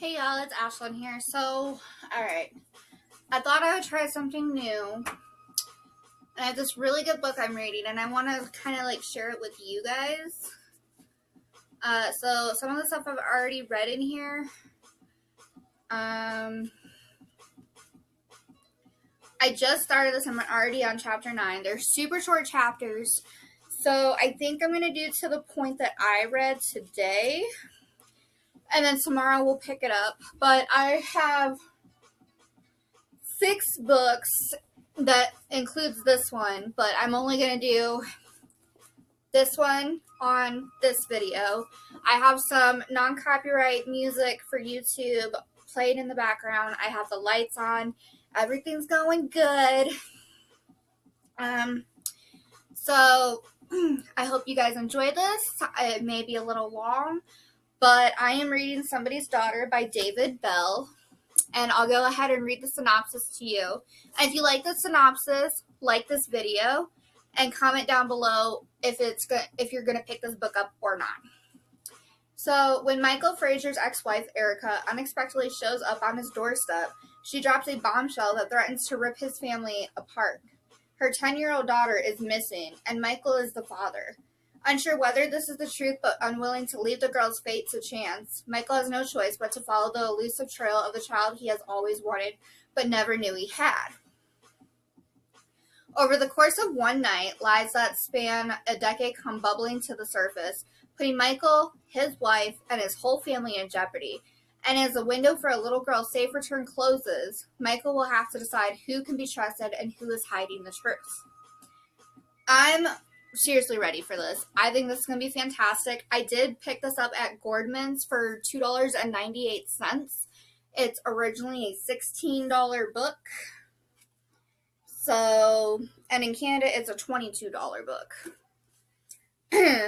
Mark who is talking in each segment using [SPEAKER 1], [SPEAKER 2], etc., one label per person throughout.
[SPEAKER 1] Hey y'all, it's Ashlyn here. Alright. I thought I would try something new. And I have this really good book I'm reading, and I want to kind of share it with you guys. So some of the stuff I've already read in here. I just started this. I'm already on chapter 9. They're super short chapters. So I think I'm going to do to the point that I read today. And then tomorrow we'll pick it up. But I have 6 books that includes this one, but I'm only going to do this one on this video. I have some non-copyright music for YouTube played in the background. I have the lights on. Everything's going good. So I hope you guys enjoy this. It may be a little long, but I am reading Somebody's Daughter by David Bell. And I'll go ahead and read the synopsis to you. And if you like the synopsis, like this video, and comment down below if you're gonna pick this book up or not. So when Michael Frazier's ex-wife Erica unexpectedly shows up on his doorstep, she drops a bombshell that threatens to rip his family apart. Her 10-year-old daughter is missing, and Michael is the father. Unsure whether this is the truth, but unwilling to leave the girl's fate to chance, Michael has no choice but to follow the elusive trail of the child he has always wanted, but never knew he had. Over the course of one night, lies that span a decade come bubbling to the surface, putting Michael, his wife, and his whole family in jeopardy. And as the window for a little girl's safe return closes, Michael will have to decide who can be trusted and who is hiding the truth. I'm seriously ready for this. I think this is going to be fantastic. I did pick this up at Gordman's for $2.98. It's originally a $16 book. So, and in Canada, it's a $22 book.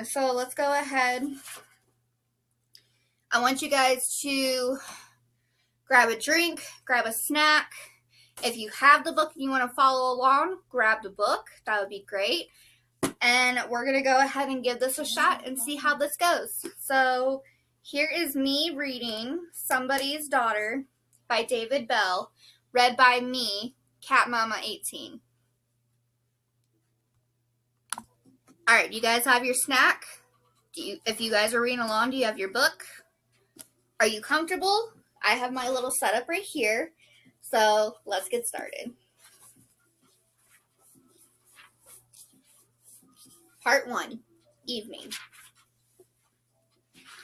[SPEAKER 1] So let's go ahead. I want you guys to grab a drink, grab a snack. If you have the book and you want to follow along, grab the book. That would be great. And we're going to go ahead and give this a shot and see how this goes. So here is me reading Somebody's Daughter by David Bell, read by me, Cat Mama 18. All right, you guys have your snack? If you guys are reading along, do you have your book? Are you comfortable? I have my little setup right here. So let's get started. Part 1, Evening.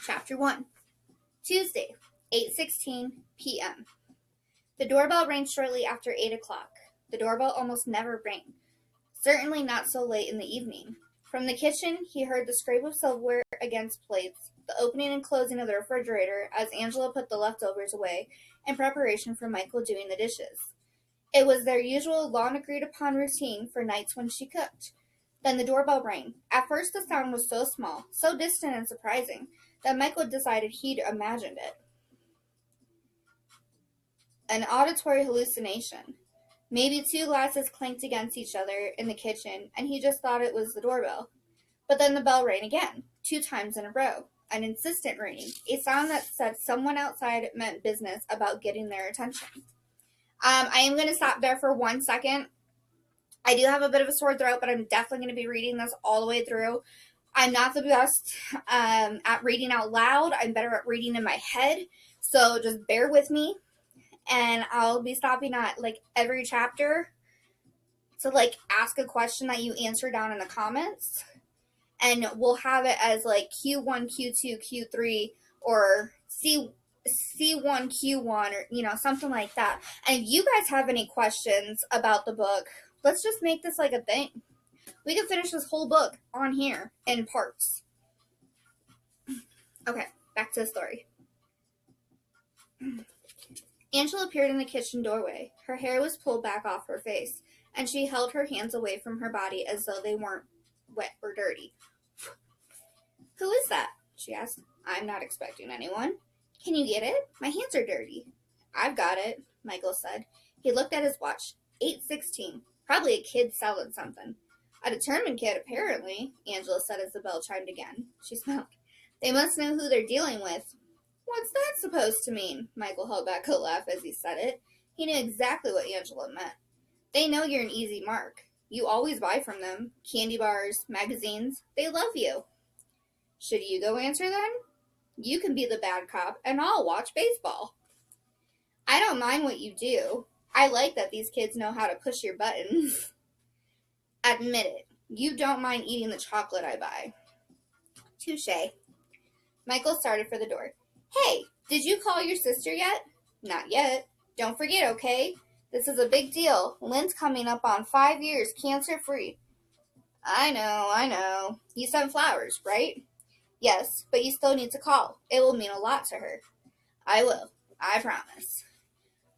[SPEAKER 1] Chapter 1, Tuesday, 8:16 p.m. The doorbell rang shortly after 8 o'clock. The doorbell almost never rang, certainly not so late in the evening. From the kitchen, he heard the scrape of silverware against plates, the opening and closing of the refrigerator as Angela put the leftovers away in preparation for Michael doing the dishes. It was their usual long-agreed-upon routine for nights when she cooked. Then the doorbell rang. At first the sound was so small, so distant and surprising, that Michael decided he'd imagined it. An auditory hallucination. Maybe 2 glasses clanked against each other in the kitchen, and he just thought it was the doorbell. But then the bell rang again, 2 times in a row. An insistent ringing, a sound that said someone outside meant business about getting their attention. I am going to stop there for 1 second. I do have a bit of a sore throat, but I'm definitely going to be reading this all the way through. I'm not the best at reading out loud. I'm better at reading in my head. So just bear with me. And I'll be stopping at every chapter to ask a question that you answer down in the comments. And we'll have it as Q1, Q2, Q3, or C1, Q1, or something like that. And if you guys have any questions about the book, let's just make this a thing. We can finish this whole book on here in parts. Okay, back to the story. Angela appeared in the kitchen doorway. Her hair was pulled back off her face, and she held her hands away from her body as though they weren't wet or dirty. "Who is that?" she asked. "I'm not expecting anyone." "Can you get it? My hands are dirty." "I've got it," Michael said. He looked at his watch. 8:16. Probably a kid selling something. "A determined kid, apparently," Angela said as the bell chimed again. She smiled. "They must know who they're dealing with." What's that supposed to mean? Michael held back a laugh as he said it. He knew exactly what Angela meant. They know you're an easy mark. You always buy from them. Candy bars, magazines. They love you. Should you go answer them? You can be the bad cop, and I'll watch baseball. I don't mind what you do. I like that these kids know how to push your buttons. Admit it. You don't mind eating the chocolate I buy. Touche. Michael started for the door. Hey, did you call your sister yet? Not yet. Don't forget, okay? This is a big deal. Lynn's coming up on 5 years cancer-free. I know. You sent flowers, right? Yes, but you still need to call. It will mean a lot to her. I will. I promise.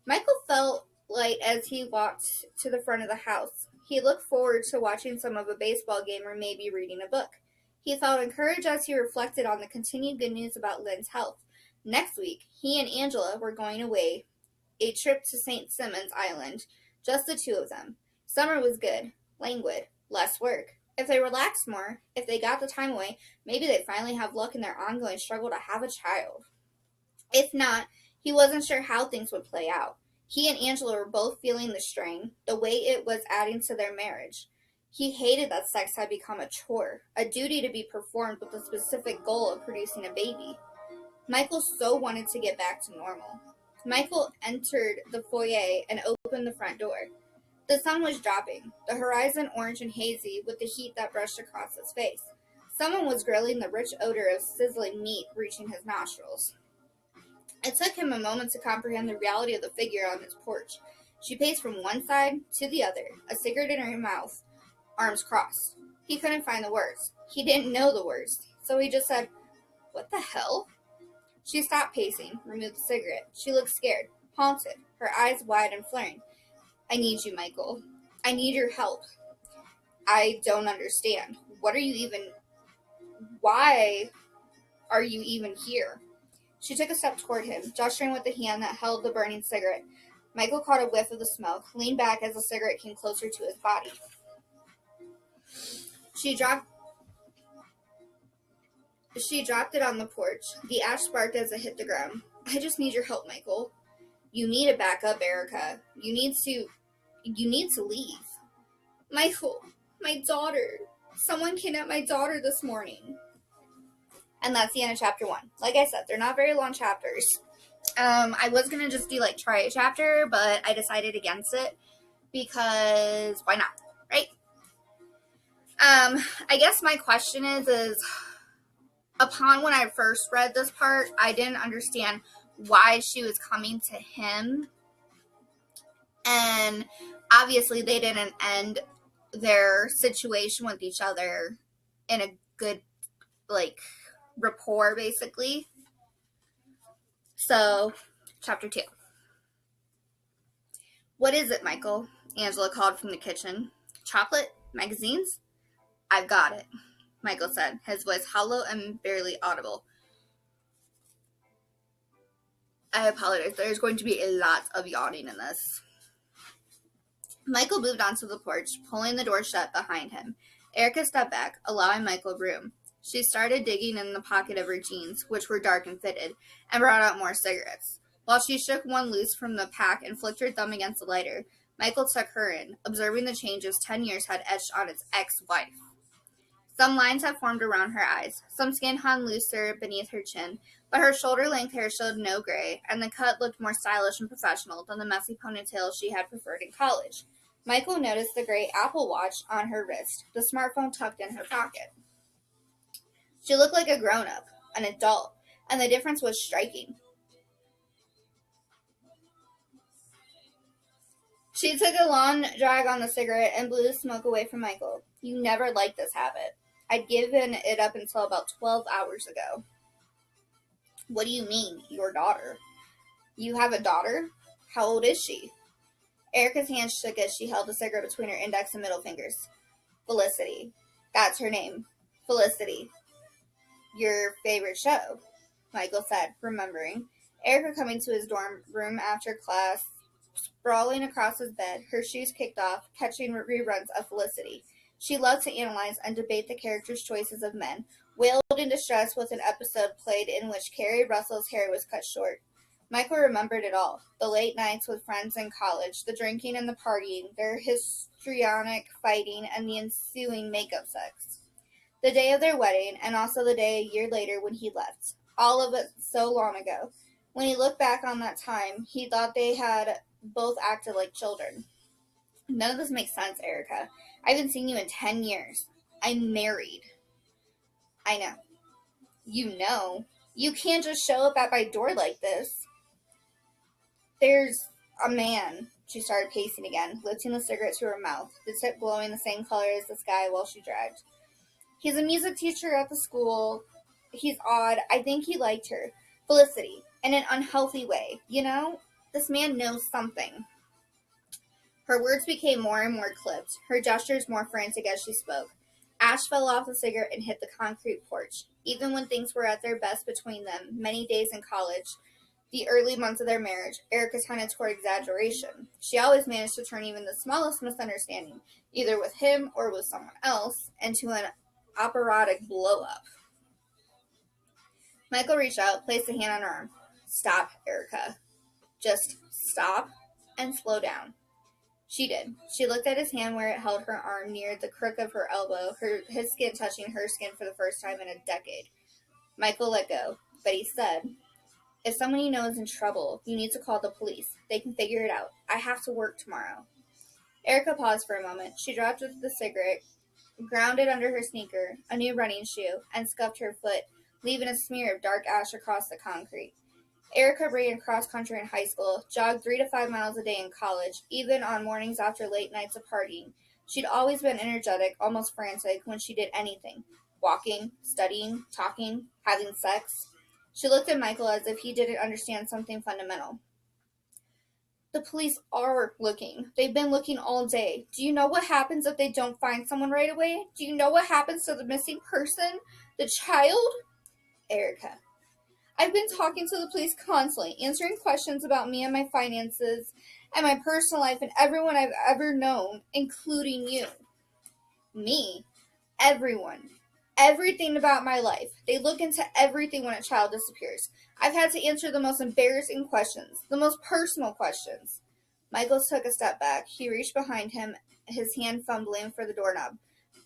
[SPEAKER 1] Michael felt light as he walked to the front of the house. He looked forward to watching some of a baseball game or maybe reading a book. He felt encouraged as he reflected on the continued good news about Lynn's health. Next week, he and Angela were going away, a trip to St. Simon's Island, just the two of them. Summer was good, languid, less work. If they relaxed more, if they got the time away, maybe they'd finally have luck in their ongoing struggle to have a child. If not, he wasn't sure how things would play out. He and Angela were both feeling the strain, the way it was adding to their marriage. He hated that sex had become a chore, a duty to be performed with the specific goal of producing a baby. Michael so wanted to get back to normal. Michael entered the foyer and opened the front door. The sun was dropping, the horizon orange and hazy with the heat that brushed across his face. Someone was grilling, the rich odor of sizzling meat reaching his nostrils. It took him a moment to comprehend the reality of the figure on his porch. She paced from one side to the other, a cigarette in her mouth, arms crossed. He couldn't find the words. He didn't know the words, so he just said, "What the hell?" She stopped pacing, removed the cigarette. She looked scared, haunted, her eyes wide and flaring. I need you, Michael. I need your help. I don't understand. Why are you even here? She took a step toward him, gesturing with the hand that held the burning cigarette. Michael caught a whiff of the smoke, leaned back as the cigarette came closer to his body. She dropped it on the porch. The ash sparked as it hit the ground. I just need your help, Michael. You need to back up, Erica. You need to leave. Michael, my daughter. Someone kidnapped my daughter this morning. And that's the end of chapter 1. Like I said, they're not very long chapters. I was going to just do try a chapter, but I decided against it because why not, right? I guess my question is upon when I first read this part, I didn't understand why she was coming to him. And obviously they didn't end their situation with each other in a good, rapport, basically. So, chapter 2. What is it, Michael? Angela called from the kitchen. Chocolate? Magazines? I've got it, Michael said, his voice hollow and barely audible. I apologize. There's going to be a lot of yawning in this. Michael moved onto the porch, pulling the door shut behind him. Erica stepped back, allowing Michael room. She started digging in the pocket of her jeans, which were dark and fitted, and brought out more cigarettes. While she shook one loose from the pack and flicked her thumb against the lighter, Michael took her in, observing the changes 10 years had etched on his ex-wife. Some lines had formed around her eyes, some skin hung looser beneath her chin, but her shoulder-length hair showed no gray, and the cut looked more stylish and professional than the messy ponytail she had preferred in college. Michael noticed the gray Apple Watch on her wrist, the smartphone tucked in her pocket. She looked like a grown-up, an adult, and the difference was striking. She took a long drag on the cigarette and blew the smoke away from Michael. You never liked this habit. I'd given it up until about 12 hours ago. What do you mean, your daughter? You have a daughter? How old is she? Erica's hand shook as she held the cigarette between her index and middle fingers. Felicity. That's her name. Felicity. Your favorite show, Michael said, remembering. Erica coming to his dorm room after class, sprawling across his bed, her shoes kicked off, catching reruns of Felicity. She loved to analyze and debate the characters' choices of men, wailed in distress with an episode played in which Carrie Russell's hair was cut short. Michael remembered it all. The late nights with friends in college, the drinking and the partying, their histrionic fighting, and the ensuing makeup sex. The day of their wedding, and also the day a year later when he left. All of it so long ago. When he looked back on that time, he thought they had both acted like children. None of this makes sense, Erica. I haven't seen you in 10 years. I'm married. I know. You know. You can't just show up at my door like this. There's a man. She started pacing again, lifting the cigarette to her mouth, the tip glowing the same color as the sky while she dragged. He's a music teacher at the school. He's odd. I think he liked her. Felicity. In an unhealthy way. You know? This man knows something. Her words became more and more clipped, her gestures more frantic as she spoke. Ash fell off the cigarette and hit the concrete porch. Even when things were at their best between them, many days in college, the early months of their marriage, Erica tended toward exaggeration. She always managed to turn even the smallest misunderstanding, either with him or with someone else, into an operatic blow-up. Michael reached out, placed a hand on her arm. Stop, Erica. Just stop and slow down. She did. She looked at his hand where it held her arm near the crook of her elbow, his skin touching her skin for the first time in a decade. Michael let go, but he said, if someone you know is in trouble, you need to call the police. They can figure it out. I have to work tomorrow. Erica paused for a moment. She dropped the cigarette, ground it under her sneaker, a new running shoe, and scuffed her foot, leaving a smear of dark ash across the concrete. Erica ran cross country in high school, jogged 3 to 5 miles a day in college, even on mornings after late nights of partying. She'd always been energetic, almost frantic, when she did anything. Walking, studying, talking, having sex. She looked at Michael as if he didn't understand something fundamental. The police are looking. They've been looking all day. Do you know what happens if they don't find someone right away? Do you know what happens to the missing person? The child? Erica. I've been talking to the police constantly, answering questions about me and my finances and my personal life and everyone I've ever known, including you. Me? Everyone. Everything about my life. They look into everything when a child disappears. I've had to answer the most embarrassing questions, the most personal questions. Michael took a step back. He reached behind him, his hand fumbling for the doorknob.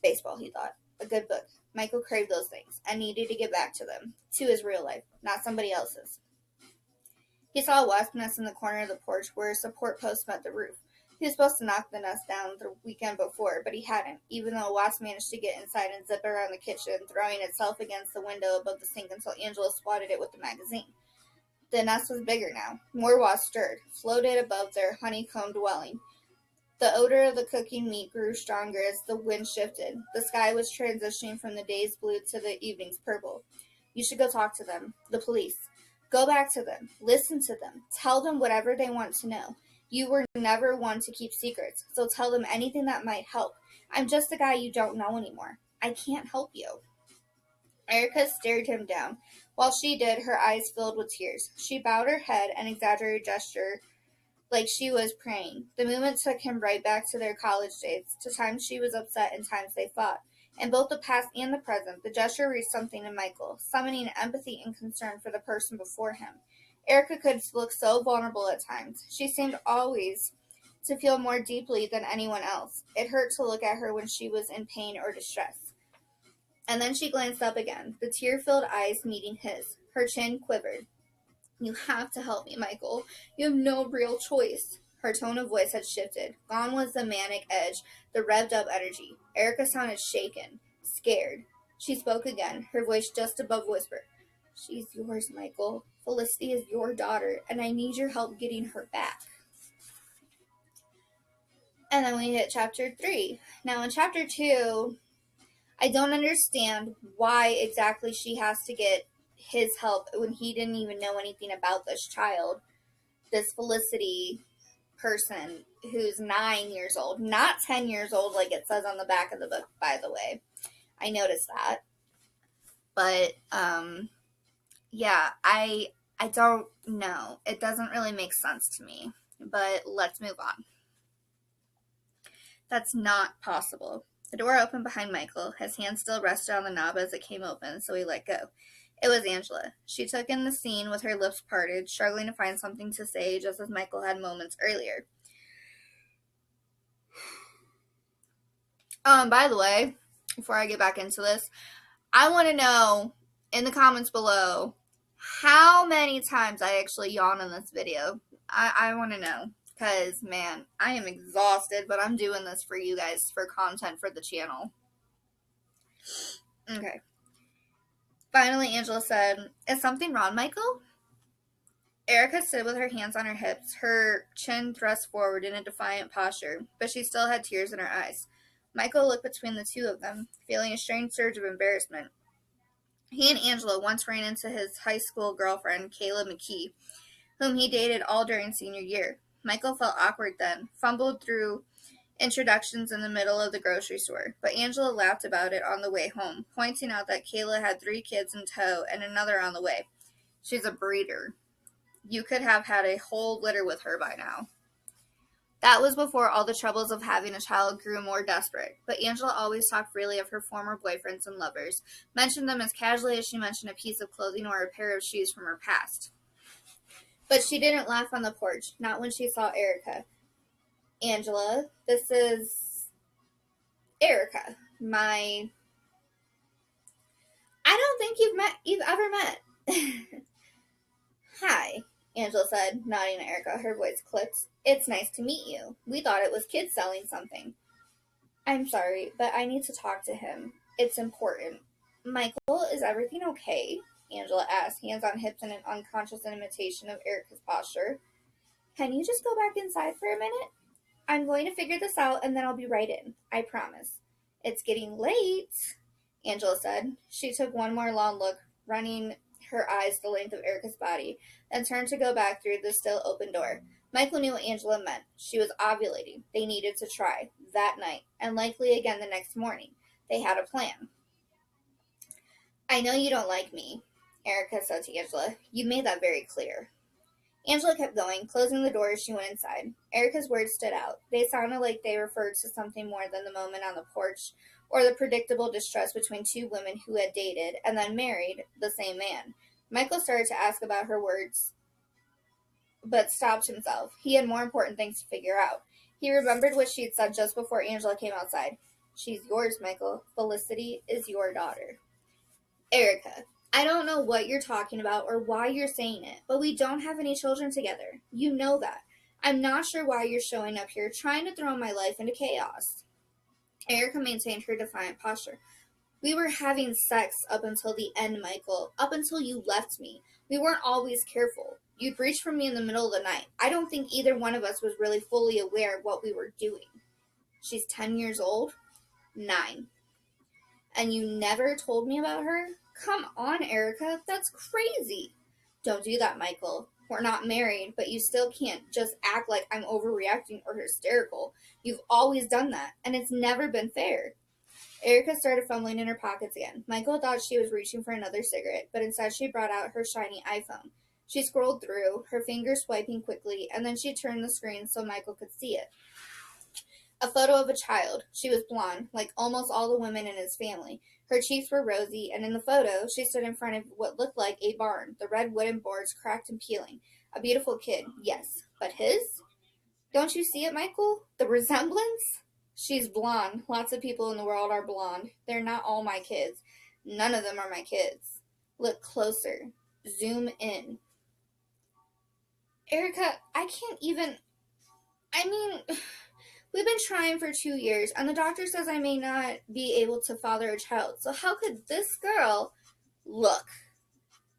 [SPEAKER 1] Baseball, he thought. A good book. Michael craved those things and needed to get back to them, to his real life, not somebody else's. He saw a wasp nest in the corner of the porch where a support post met the roof. He was supposed to knock the nest down the weekend before, but he hadn't, even though a wasp managed to get inside and zip around the kitchen, throwing itself against the window above the sink until Angela swatted it with the magazine. The nest was bigger now. More wasps stirred, floated above their honeycombed dwelling. The odor of the cooking meat grew stronger as the wind shifted. The sky was transitioning from the day's blue to the evening's purple. You should go talk to them, the police. Go back to them. Listen to them. Tell them whatever they want to know. You were never one to keep secrets, so tell them anything that might help. I'm just a guy you don't know anymore. I can't help you. Erica stared him down. While she did, her eyes filled with tears. She bowed her head and exaggerated gesture like she was praying. The movement took him right back to their college days, to times she was upset and times they fought. In both the past and the present, the gesture reached something in Michael, summoning empathy and concern for the person before him. Erica could look so vulnerable at times. She seemed always to feel more deeply than anyone else. It hurt to look at her when she was in pain or distress. And then she glanced up again, the tear-filled eyes meeting his. Her chin quivered. You have to help me, Michael. You have no real choice. Her tone of voice had shifted. Gone was the manic edge, the revved-up energy. Erica sounded shaken, scared. She spoke again, her voice just above whisper. She's yours, Michael. Felicity is your daughter, and I need your help getting her back. And then we hit chapter 3. Now in chapter 2, I don't understand why exactly she has to get his help when he didn't even know anything about this child, this Felicity person who's 9 years old, not 10 years old like it says on the back of the book, by the way. I noticed that. But, yeah, I don't know. It doesn't really make sense to me. But let's move on. That's not possible. The door opened behind Michael. His hand still rested on the knob as it came open, so he let go. It was Angela. She took in the scene with her lips parted, struggling to find something to say, just as Michael had moments earlier. By the way, before I get back into this, I want to know in the comments below how many times I actually yawn in this video. I want to know, because, man, I am exhausted, but I'm doing this for you guys, for content for the channel. Okay. Finally, Angela said, "Is something wrong, Michael?" Erica stood with her hands on her hips, her chin thrust forward in a defiant posture, but she still had tears in her eyes. Michael looked between the two of them, feeling a strange surge of embarrassment. He and Angela once ran into his high school girlfriend, Kayla McKee, whom he dated all during senior year. Michael felt awkward then, fumbled through introductions in the middle of the grocery store, but Angela laughed about it on the way home, pointing out that Kayla had 3 kids in tow and another on the way. "She's a breeder. You could have had a whole litter with her by now." That was before all the troubles of having a child grew more desperate, but Angela always talked freely of her former boyfriends and lovers, mentioned them as casually as she mentioned a piece of clothing or a pair of shoes from her past. But she didn't laugh on the porch, not when she saw Erica. "Angela, this is Erica, I don't think you've ever met." "Hi," Angela said, nodding at Erica. Her voice clicked. "It's nice to meet you. We thought it was kids selling something." "I'm sorry, but I need to talk to him. It's important." "Michael, is everything okay?" Angela asked, hands on hips in an unconscious imitation of Erica's posture. "Can you just go back inside for a minute? I'm going to figure this out and then I'll be right in. I promise." "It's getting late," Angela said. She took one more long look, running her eyes the length of Erica's body, then turned to go back through the still open door. Michael knew what Angela meant. She was ovulating. They needed to try that night, and likely again the next morning. They had a plan. "I know you don't like me," Erica said to Angela. "You made that very clear." Angela kept going, closing the door as she went inside. Erica's words stood out. They sounded like they referred to something more than the moment on the porch, or the predictable distrust between 2 women who had dated and then married the same man. Michael started to ask about her words, but stopped himself. He had more important things to figure out. He remembered what she had said just before Angela came outside. "She's yours, Michael. Felicity is your daughter." "Erica, I don't know what you're talking about or why you're saying it, but we don't have any children together. You know that. I'm not sure why you're showing up here trying to throw my life into chaos." Erica maintained her defiant posture. "We were having sex up until the end, Michael. Up until you left me. We weren't always careful. You'd reach for me in the middle of the night. I don't think either one of us was really fully aware of what we were doing." "She's 10 years old?" 9. "And you never told me about her? Come on, Erica. That's crazy." "Don't do that, Michael. We're not married, but you still can't just act like I'm overreacting or hysterical. You've always done that, and it's never been fair." Erica started fumbling in her pockets again. Michael thought she was reaching for another cigarette, but instead she brought out her shiny iPhone. She scrolled through, her fingers swiping quickly, and then she turned the screen so Michael could see it. A photo of a child. She was blonde, like almost all the women in his family. Her cheeks were rosy, and in the photo, she stood in front of what looked like a barn, the red wooden boards cracked and peeling. A beautiful kid, yes, but his? Don't you see it, Michael? The resemblance? She's blonde. Lots of people in the world are blonde. They're not all my kids. None of them are my kids. Look closer. Zoom in. Erica, I can't even... We've been trying for 2 years, and the doctor says I may not be able to father a child. So how could this girl... Look.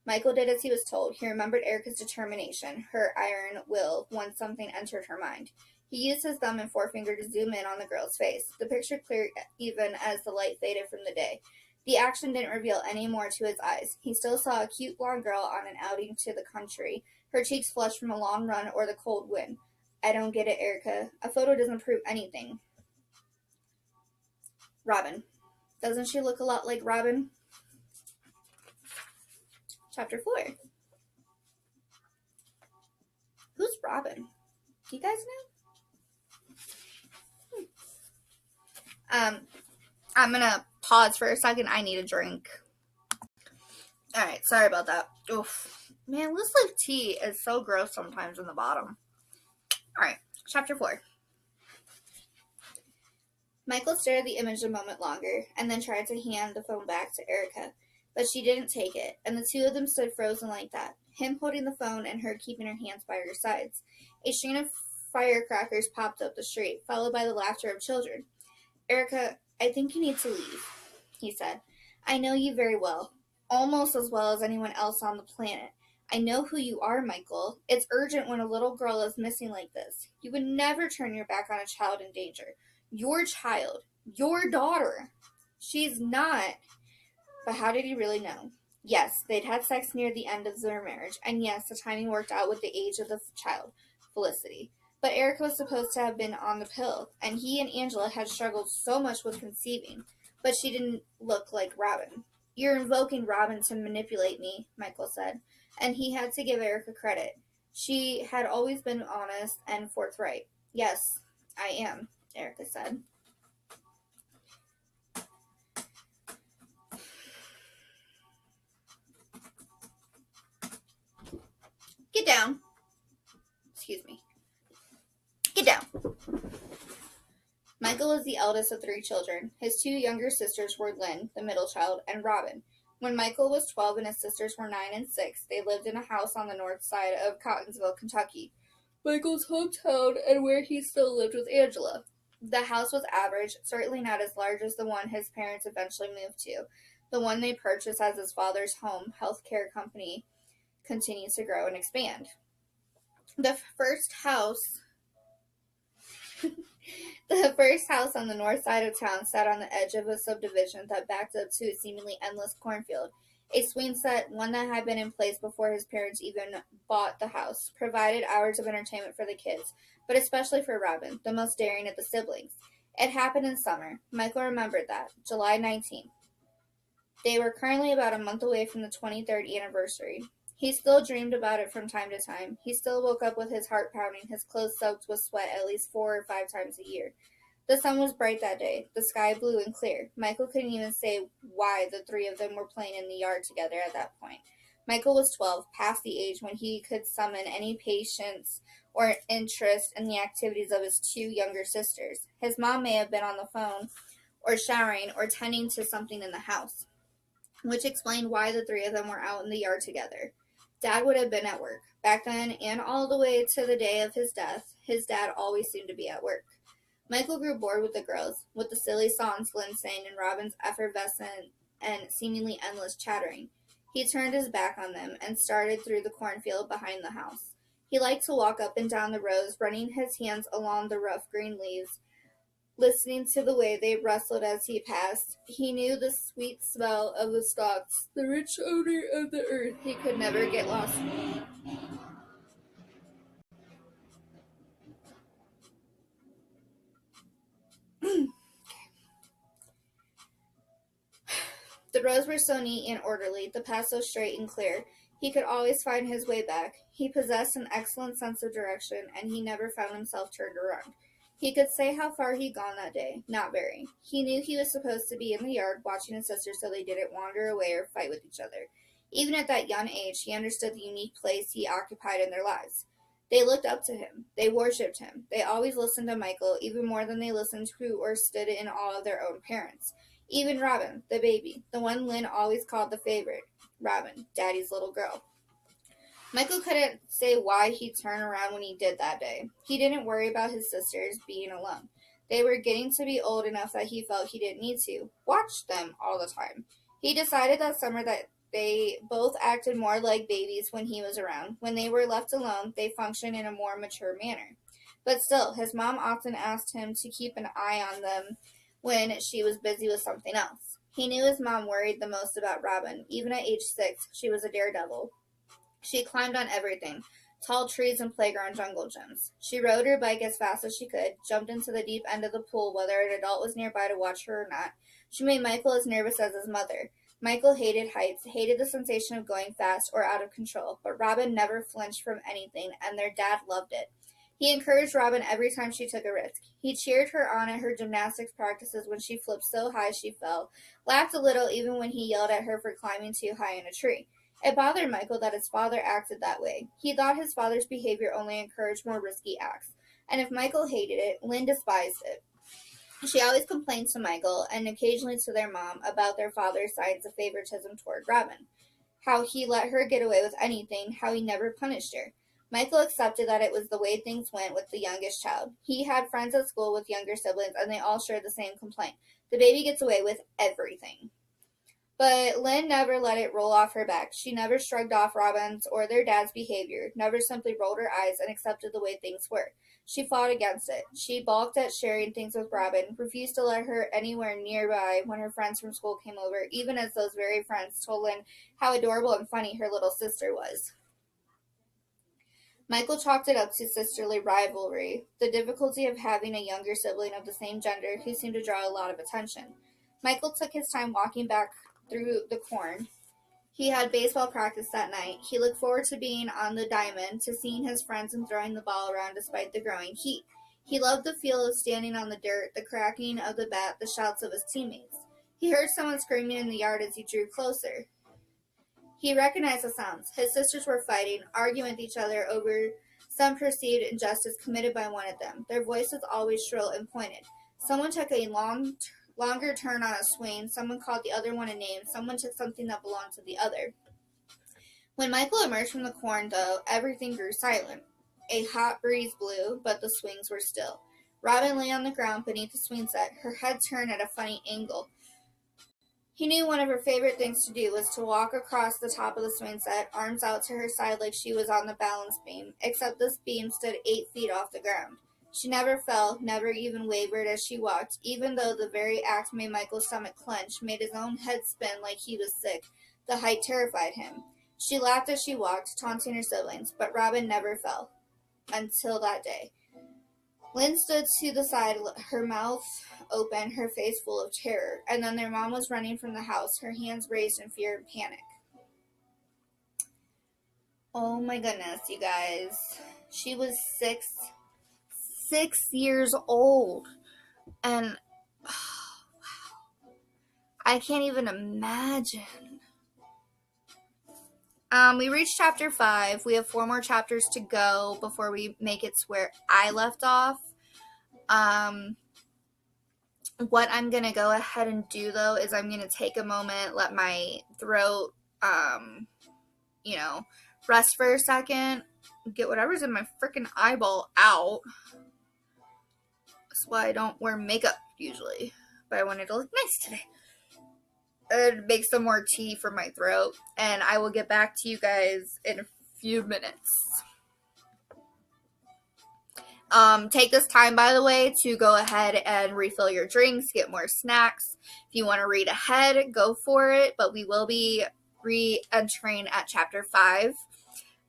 [SPEAKER 1] Michael did as he was told. He remembered Erica's determination, her iron will, once something entered her mind. He used his thumb and forefinger to zoom in on the girl's face. The picture cleared even as the light faded from the day. The action didn't reveal any more to his eyes. He still saw a cute blonde girl on an outing to the country, her cheeks flushed from a long run or the cold wind. I don't get it, Erica. A photo doesn't prove anything. Robin. Doesn't she look a lot like Robin? Chapter 4. Who's Robin? Do you guys know? I'm gonna pause for a second. I need a drink. Alright, sorry about that. Oof. Man, loose leaf tea is so gross sometimes in the bottom. Alright, chapter 4. Michael stared at the image a moment longer, and then tried to hand the phone back to Erica. But she didn't take it, and the two of them stood frozen like that, him holding the phone and her keeping her hands by her sides. A string of firecrackers popped up the street, followed by the laughter of children. Erica, I think you need to leave, he said. I know you very well, almost as well as anyone else on the planet. I know who you are, Michael. It's urgent when a little girl is missing like this. You would never turn your back on a child in danger. Your child. Your daughter. She's not. But how did he really know? Yes, they'd had sex near the end of their marriage, and yes, the timing worked out with the age of the child, Felicity. But Erica was supposed to have been on the pill, and he and Angela had struggled so much with conceiving, but she didn't look like Robin. You're invoking Robin to manipulate me, Michael said, and he had to give Erica credit. She had always been honest and forthright. Yes, I am, Erica said. Get down. Excuse me. Get down. Michael was the eldest of 3 children. His 2 younger sisters were Lynn, the middle child, and Robin. When Michael was 12 and his sisters were 9 and 6, they lived in a house on the north side of Cottonsville, Kentucky, Michael's hometown, and where he still lived with Angela. The house was average, certainly not as large as the one his parents eventually moved to. The one they purchased as his father's home health care company continues to grow and expand. The first house on the north side of town sat on the edge of a subdivision that backed up to a seemingly endless cornfield. A swing set, one that had been in place before his parents even bought the house, provided hours of entertainment for the kids, but especially for Robin, the most daring of the siblings. It happened in summer. Michael remembered that. July 19th. They were currently about a month away from the 23rd anniversary. He still dreamed about it from time to time. He still woke up with his heart pounding, his clothes soaked with sweat at least 4 or 5 times a year. The sun was bright that day, the sky blue and clear. Michael couldn't even say why the 3 of them were playing in the yard together at that point. Michael was 12, past the age when he could summon any patience or interest in the activities of his 2 younger sisters. His mom may have been on the phone, or showering, or tending to something in the house, which explained why the 3 of them were out in the yard together. Dad would have been at work. Back then, and all the way to the day of his death, his dad always seemed to be at work. Michael grew bored with the girls, with the silly songs Lynn sang and Robin's effervescent and seemingly endless chattering. He turned his back on them and started through the cornfield behind the house. He liked to walk up and down the rows, running his hands along the rough green leaves, listening to the way they rustled as he passed. He knew the sweet smell of the stalks, the rich odor of the earth. He could never get lost. The roads were so neat and orderly, the path so straight and clear. He could always find his way back. He possessed an excellent sense of direction, and he never found himself turned around. He could say how far he'd gone that day. Not very. He knew he was supposed to be in the yard watching his sisters so they didn't wander away or fight with each other. Even at that young age, he understood the unique place he occupied in their lives. They looked up to him. They worshipped him. They always listened to Michael, even more than they listened to or stood in awe of their own parents. Even Robin, the baby, the one Lynn always called the favorite. Robin, Daddy's little girl. Michael couldn't say why he'd turn around when he did that day. He didn't worry about his sisters being alone. They were getting to be old enough that he felt he didn't need to watch them all the time. He decided that summer that they both acted more like babies when he was around. When they were left alone, they functioned in a more mature manner. But still, his mom often asked him to keep an eye on them when she was busy with something else. He knew his mom worried the most about Robin. Even at age 6, she was a daredevil. She climbed on everything, tall trees and playground jungle gyms. She rode her bike as fast as she could, jumped into the deep end of the pool whether an adult was nearby to watch her or not. She made Michael as nervous as his mother. Michael hated heights, hated the sensation of going fast or out of control, but Robin never flinched from anything, and their dad loved it. He encouraged Robin every time she took a risk. He cheered her on at her gymnastics practices when she flipped so high she fell, laughed a little even when he yelled at her for climbing too high in a tree. It bothered Michael that his father acted that way. He thought his father's behavior only encouraged more risky acts. And if Michael hated it, Lynn despised it. She always complained to Michael, and occasionally to their mom, about their father's signs of favoritism toward Robin. How he let her get away with anything, how he never punished her. Michael accepted that it was the way things went with the youngest child. He had friends at school with younger siblings, and they all shared the same complaint. The baby gets away with everything. But Lynn never let it roll off her back. She never shrugged off Robin's or their dad's behavior, never simply rolled her eyes and accepted the way things were. She fought against it. She balked at sharing things with Robin, refused to let her anywhere nearby when her friends from school came over, even as those very friends told Lynn how adorable and funny her little sister was. Michael chalked it up to sisterly rivalry, the difficulty of having a younger sibling of the same gender who seemed to draw a lot of attention. Michael took his time walking back through the corn. He had baseball practice that night. He looked forward to being on the diamond, to seeing his friends and throwing the ball around despite the growing heat. He loved the feel of standing on the dirt, the cracking of the bat, the shouts of his teammates. He heard someone screaming in the yard as he drew closer. He recognized the sounds. His sisters were fighting, arguing with each other over some perceived injustice committed by one of them. Their voices always shrill and pointed. Someone took a longer turn on a swing. Someone called the other one a name. Someone took something that belonged to the other. When Michael emerged from the corn, though, everything grew silent. A hot breeze blew, but the swings were still. Robin lay on the ground beneath the swing set, her head turned at a funny angle. He knew one of her favorite things to do was to walk across the top of the swing set, arms out to her side like she was on the balance beam, except this beam stood 8 feet off the ground. She never fell, never even wavered as she walked, even though the very act made Michael's stomach clench, made his own head spin like he was sick. The height terrified him. She laughed as she walked, taunting her siblings, but Robin never fell. Until that day. Lynn stood to the side, her mouth open, her face full of terror, and then their mom was running from the house, her hands raised in fear and panic. Oh my goodness, you guys. She was six years old. And, oh, wow. I can't even imagine. We reached chapter 5. We have 4 more chapters to go before we make it to where I left off. What I'm going to go ahead and do, though, is I'm going to take a moment, let my throat, rest for a second, get whatever's in my freaking eyeball out. That's why I don't wear makeup usually, but I wanted to look nice today. Make some more tea for my throat, and I will get back to you guys in a few minutes. Take this time, by the way, to go ahead and refill your drinks, get more snacks. If you want to read ahead, go for it, but we will be re-entering at chapter 5.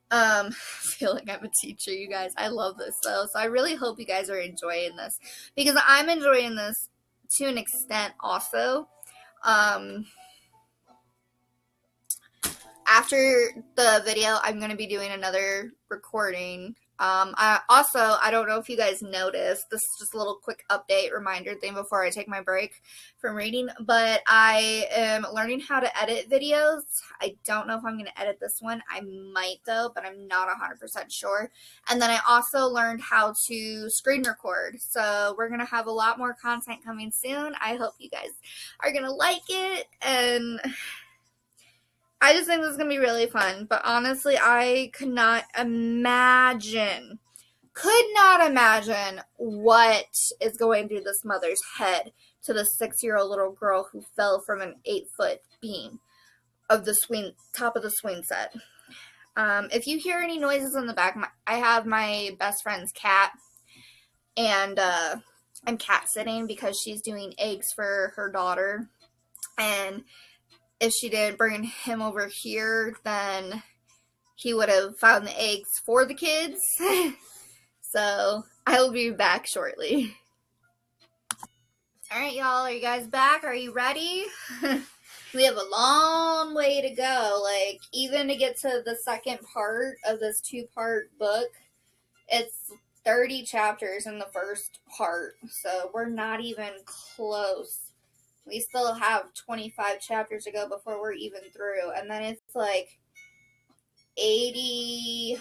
[SPEAKER 1] I feel like I'm a teacher, you guys. I love this, though, so I really hope you guys are enjoying this, because I'm enjoying this to an extent also. After the video, I'm going to be doing another recording. I don't know if you guys noticed, this is just a little quick update reminder thing before I take my break from reading, but I am learning how to edit videos. I don't know if I'm going to edit this one. I might, though, but I'm not 100% sure. And then I also learned how to screen record, so we're going to have a lot more content coming soon. I hope you guys are going to like it, and I just think this is going to be really fun, but honestly, I could not imagine what is going through this mother's head to the 6-year-old little girl who fell from an 8-foot beam of the top of the swing set. If you hear any noises in the back, I have my best friend's cat, and I'm cat sitting because she's doing eggs for her daughter, and if she didn't bring him over here, then he would have found the eggs for the kids. So, I will be back shortly. Alright, y'all, are you guys back? Are you ready? We have a long way to go. Like, even to get to the second part of this 2-part book, it's 30 chapters in the first part, so we're not even close. We still have 25 chapters to go before we're even through, and then it's like 80...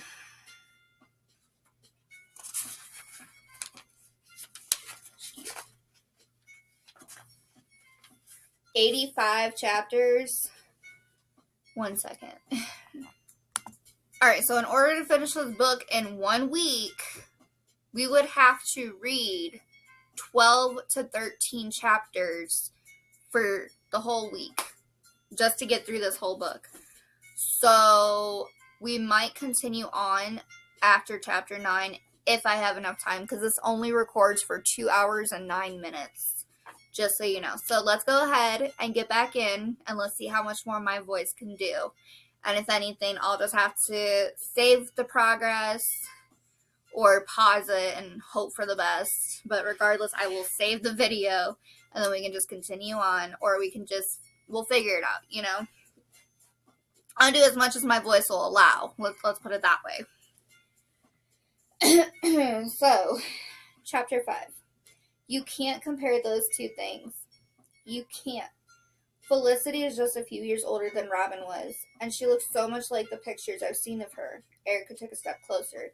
[SPEAKER 1] 85 chapters. One second. Alright, so in order to finish this book in 1 week, we would have to read 12 to 13 chapters for the whole week just to get through this whole book. So we might continue on after chapter 9 if I have enough time, because this only records for 2 hours and 9 minutes, just so you know. So let's go ahead and get back in, and let's see how much more my voice can do. And if anything, I'll just have to save the progress or pause it and hope for the best. But regardless, I will save the video, and then we can just continue on, or we'll figure it out, you know? I'll do as much as my voice will allow. Let's put it that way. So, chapter 5. You can't compare those two things. You can't. Felicity is just a few years older than Robin was, and she looks so much like the pictures I've seen of her. Erica took a step closer.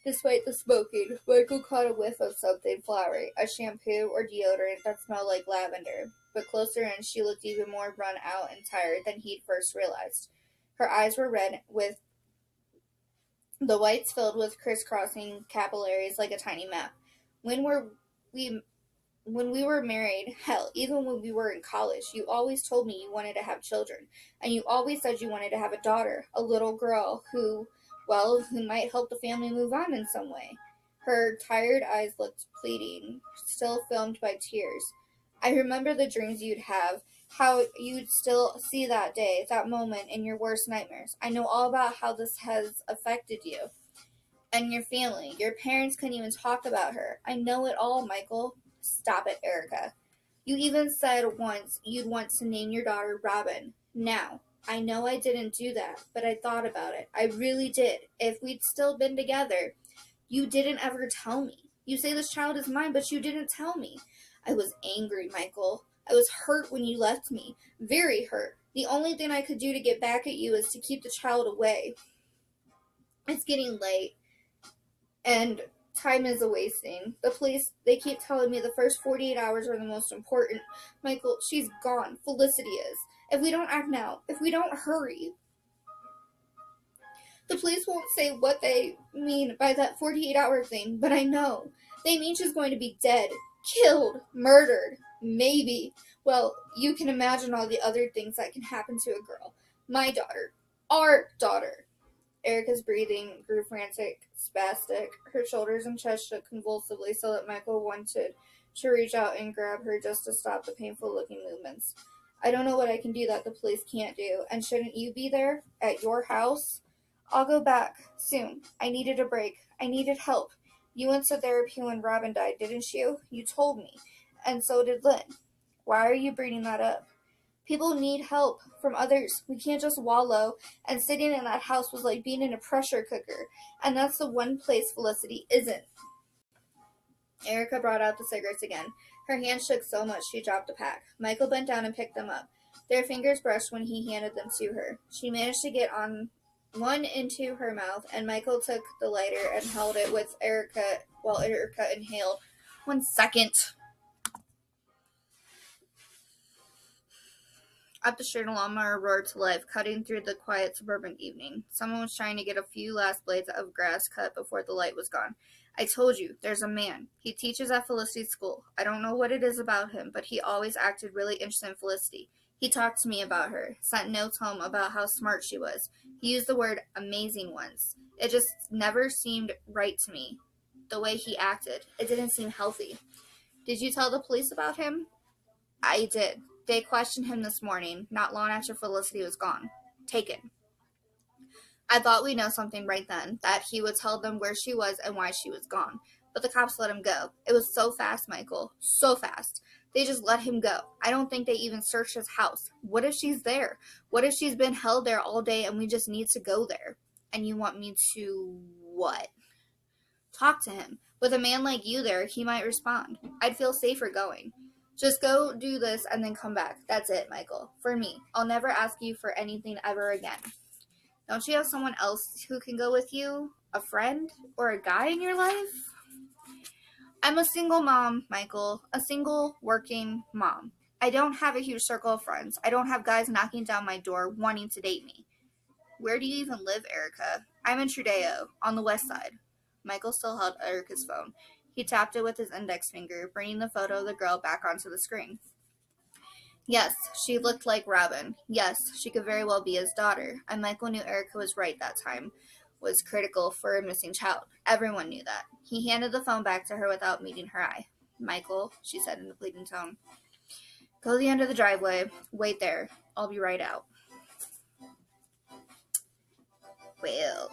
[SPEAKER 1] Despite the smoking, Michael caught a whiff of something flowery, a shampoo or deodorant that smelled like lavender. But closer in, she looked even more run out and tired than he'd first realized. Her eyes were red, with the whites filled with crisscrossing capillaries like a tiny map. When we were married, hell, even when we were in college, you always told me you wanted to have children. And you always said you wanted to have a daughter, a little girl who might help the family move on in some way. Her tired eyes looked pleading, still filmed by tears. I remember the dreams you'd have, how you'd still see that day, that moment in your worst nightmares. I know all about how this has affected you and your family. Your parents couldn't even talk about her. I know it all, Michael. Stop it, Erica. You even said once you'd want to name your daughter Robin. Now, I know I didn't do that, but I thought about it. I really did. If we'd still been together, you didn't ever tell me. You say this child is mine, but you didn't tell me. I was angry, Michael. I was hurt when you left me. Very hurt. The only thing I could do to get back at you is to keep the child away. It's getting late, and time is a-wasting. The police, they keep telling me the first 48 hours are the most important. Michael, she's gone. Felicity is. If we don't act now, if we don't hurry, the police won't say what they mean by that 48-hour thing, but I know. They mean she's going to be dead, killed, murdered, maybe. Well, you can imagine all the other things that can happen to a girl. My daughter. Our daughter. Erica's breathing grew frantic, spastic. Her shoulders and chest shook convulsively so that Michael wanted to reach out and grab her just to stop the painful-looking movements. I don't know what I can do that the police can't do, and shouldn't you be there? At your house? I'll go back. Soon. I needed a break. I needed help. You went to therapy when Robin died, didn't you? You told me. And so did Lynn. Why are you bringing that up? People need help from others. We can't just wallow, and sitting in that house was like being in a pressure cooker, and that's the one place Felicity isn't. Erica brought out the cigarettes again. Her hand shook so much she dropped a pack. Michael bent down and picked them up. Their fingers brushed when he handed them to her. She managed to get one into her mouth, and Michael took the lighter and held it with Erica while Erica inhaled. 1 second. Up the street, a lawnmower roared to life, cutting through the quiet suburban evening. Someone was trying to get a few last blades of grass cut before the light was gone. I told you, there's a man. He teaches at Felicity's school. I don't know what it is about him, but he always acted really interested in Felicity. He talked to me about her, sent notes home about how smart she was. He used the word amazing once. It just never seemed right to me. The way he acted, it didn't seem healthy. Did you tell the police about him? I did. They questioned him this morning, not long after Felicity was gone. Taken. I thought we'd know something right then, that he would tell them where she was and why she was gone. But the cops let him go. It was so fast, Michael. So fast. They just let him go. I don't think they even searched his house. What if she's there? What if she's been held there all day and we just need to go there? And you want me to what? Talk to him. With a man like you there, he might respond. I'd feel safer going. Just go do this and then come back. That's it, Michael. For me. I'll never ask you for anything ever again. Don't you have someone else who can go with you? A friend? Or a guy in your life? I'm a single mom, Michael. A single, working mom. I don't have a huge circle of friends. I don't have guys knocking down my door wanting to date me. Where do you even live, Erica? I'm in Trudeo, on the west side. Michael still held Erica's phone. He tapped it with his index finger, bringing the photo of the girl back onto the screen. Yes, she looked like Robin. Yes, she could very well be his daughter. And Michael knew Erica was right that time. Was critical for a missing child. Everyone knew that. He handed the phone back to her without meeting her eye. Michael, she said in a pleading tone, go to the end of the driveway. Wait there. I'll be right out. Well,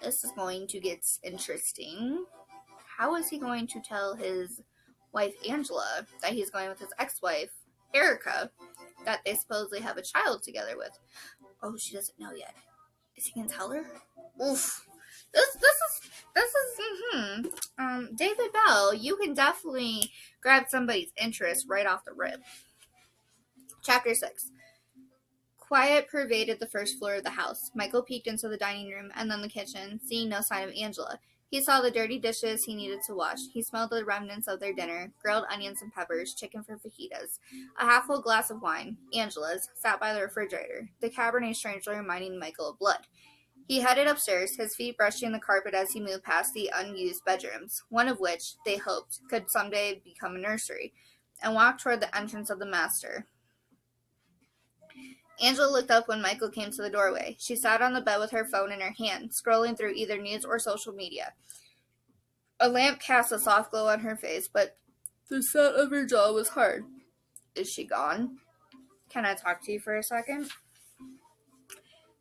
[SPEAKER 1] this is going to get interesting. How is he going to tell his wife, Angela, that he's going with his ex-wife, Erica, that they supposedly have a child together with? Oh, she doesn't know yet. Is he gonna tell her? Oof. This is David Bell, you can definitely grab somebody's interest right off the rip. Chapter 6. Quiet pervaded the first floor of the house. Michael peeked into the dining room and then the kitchen, seeing no sign of Angela. He saw the dirty dishes he needed to wash. He smelled the remnants of their dinner, grilled onions and peppers, chicken for fajitas. A half-full glass of wine, Angela's, sat by the refrigerator, the Cabernet strangely reminding Michael of blood. He headed upstairs, his feet brushing the carpet as he moved past the unused bedrooms, one of which, they hoped, could someday become a nursery, and walked toward the entrance of the master. Angela looked up when Michael came to the doorway. She sat on the bed with her phone in her hand, scrolling through either news or social media. A lamp cast a soft glow on her face, but the set of her jaw was hard. Is she gone? Can I talk to you for a second?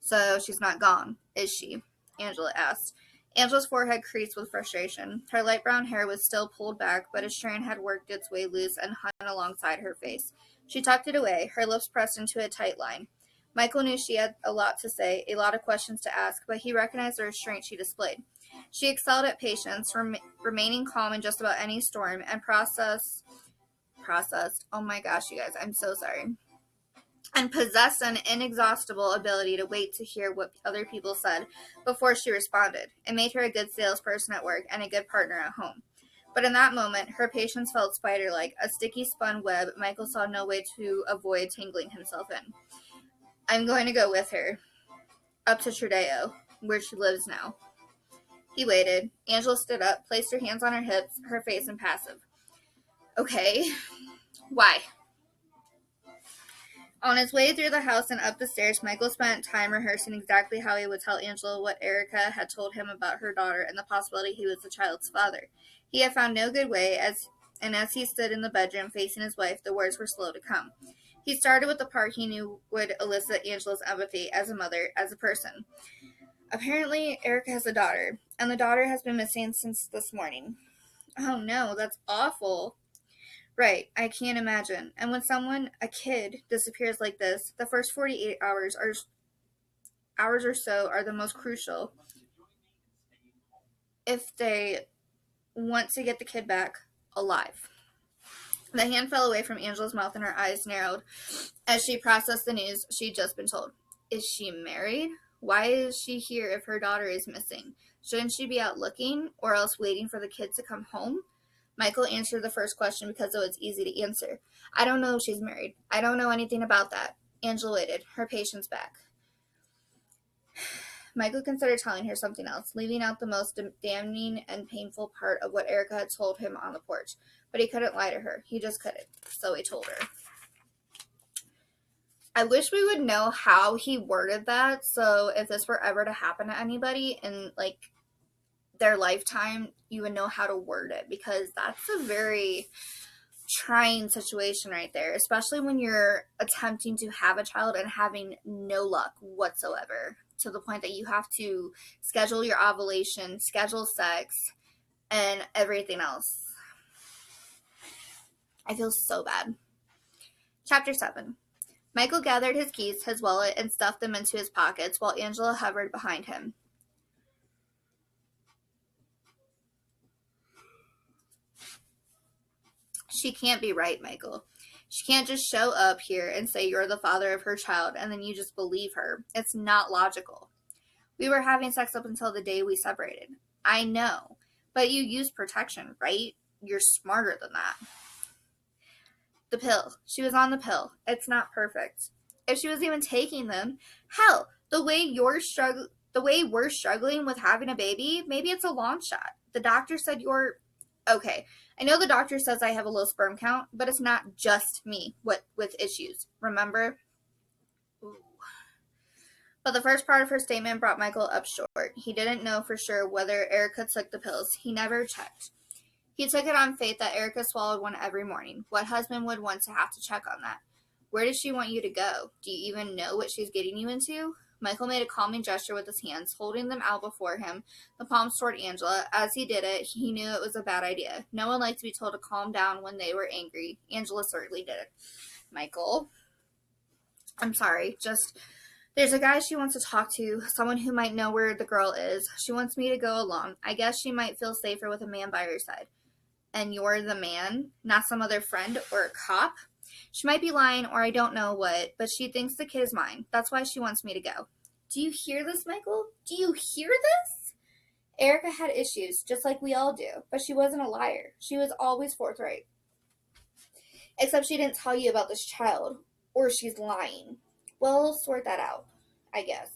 [SPEAKER 1] So she's not gone, is she? Angela asked. Angela's forehead creased with frustration. Her light brown hair was still pulled back, but a strand had worked its way loose and hung alongside her face. She tucked it away, her lips pressed into a tight line. Michael knew she had a lot to say, a lot of questions to ask, but he recognized the restraint she displayed. She excelled at patience, remaining calm in just about any storm, and processed, oh my gosh, you guys, I'm so sorry, and possessed an inexhaustible ability to wait to hear what other people said before she responded. It made her a good salesperson at work and a good partner at home. But in that moment, her patience felt spider-like, a sticky spun web Michael saw no way to avoid tangling himself in. I'm going to go with her. Up to Trudeo, where she lives now. He waited. Angela stood up, placed her hands on her hips, her face impassive. Okay. Why? On his way through the house and up the stairs, Michael spent time rehearsing exactly how he would tell Angela what Erica had told him about her daughter and the possibility he was the child's father. He had found no good way, as he stood in the bedroom facing his wife, the words were slow to come. He started with the part he knew would elicit Angela's empathy as a mother, as a person. Apparently, Erica has a daughter, and the daughter has been missing since this morning. Oh no, that's awful. Right, I can't imagine. And when someone, a kid, disappears like this, the first 48 hours or so are the most crucial if they want to get the kid back alive. The hand fell away from Angela's mouth and her eyes narrowed as she processed the news she'd just been told. Is she married? Why is she here if her daughter is missing? Shouldn't she be out looking, or else waiting for the kid to come home? Michael answered the first question because it was easy to answer. I don't know if she's married. I don't know anything about that. Angela waited, her patience back. Michael considered telling her something else, leaving out the most damning and painful part of what Erica had told him on the porch. But he couldn't lie to her. He just couldn't. So he told her. I wish we would know how he worded that, so if this were ever to happen to anybody in, their lifetime, you would know how to word it, because that's a very trying situation right there, especially when you're attempting to have a child and having no luck whatsoever, to the point that you have to schedule your ovulation, schedule sex, and everything else. I feel so bad. Chapter 7. Michael gathered his keys, his wallet, and stuffed them into his pockets while Angela hovered behind him. She can't be right, Michael. She can't just show up here and say you're the father of her child and then you just believe her. It's not logical. We were having sex up until the day we separated. I know. But you use protection, right? You're smarter than that. The pill. She was on the pill. It's not perfect. If she was even taking them, hell, the way we're struggling with having a baby, maybe it's a long shot. The doctor said you're okay. I know the doctor says I have a low sperm count, but it's not just me with issues. Remember? Ooh. But the first part of her statement brought Michael up short. He didn't know for sure whether Erica took the pills. He never checked. He took it on faith that Erica swallowed one every morning. What husband would want to have to check on that? Where does she want you to go? Do you even know what she's getting you into? Michael made a calming gesture with his hands, holding them out before him, the palms toward Angela. As he did it, he knew it was a bad idea. No one liked to be told to calm down when they were angry. Angela certainly did it. Michael, I'm sorry, there's a guy she wants to talk to, someone who might know where the girl is. She wants me to go along. I guess she might feel safer with a man by her side. And you're the man, not some other friend or a cop? She might be lying or I don't know what, but she thinks the kid is mine. That's why she wants me to go. Do you hear this, Michael? Do you hear this? Erica had issues, just like we all do, but she wasn't a liar. She was always forthright. Except she didn't tell you about this child, or she's lying. Well, we'll sort that out, I guess.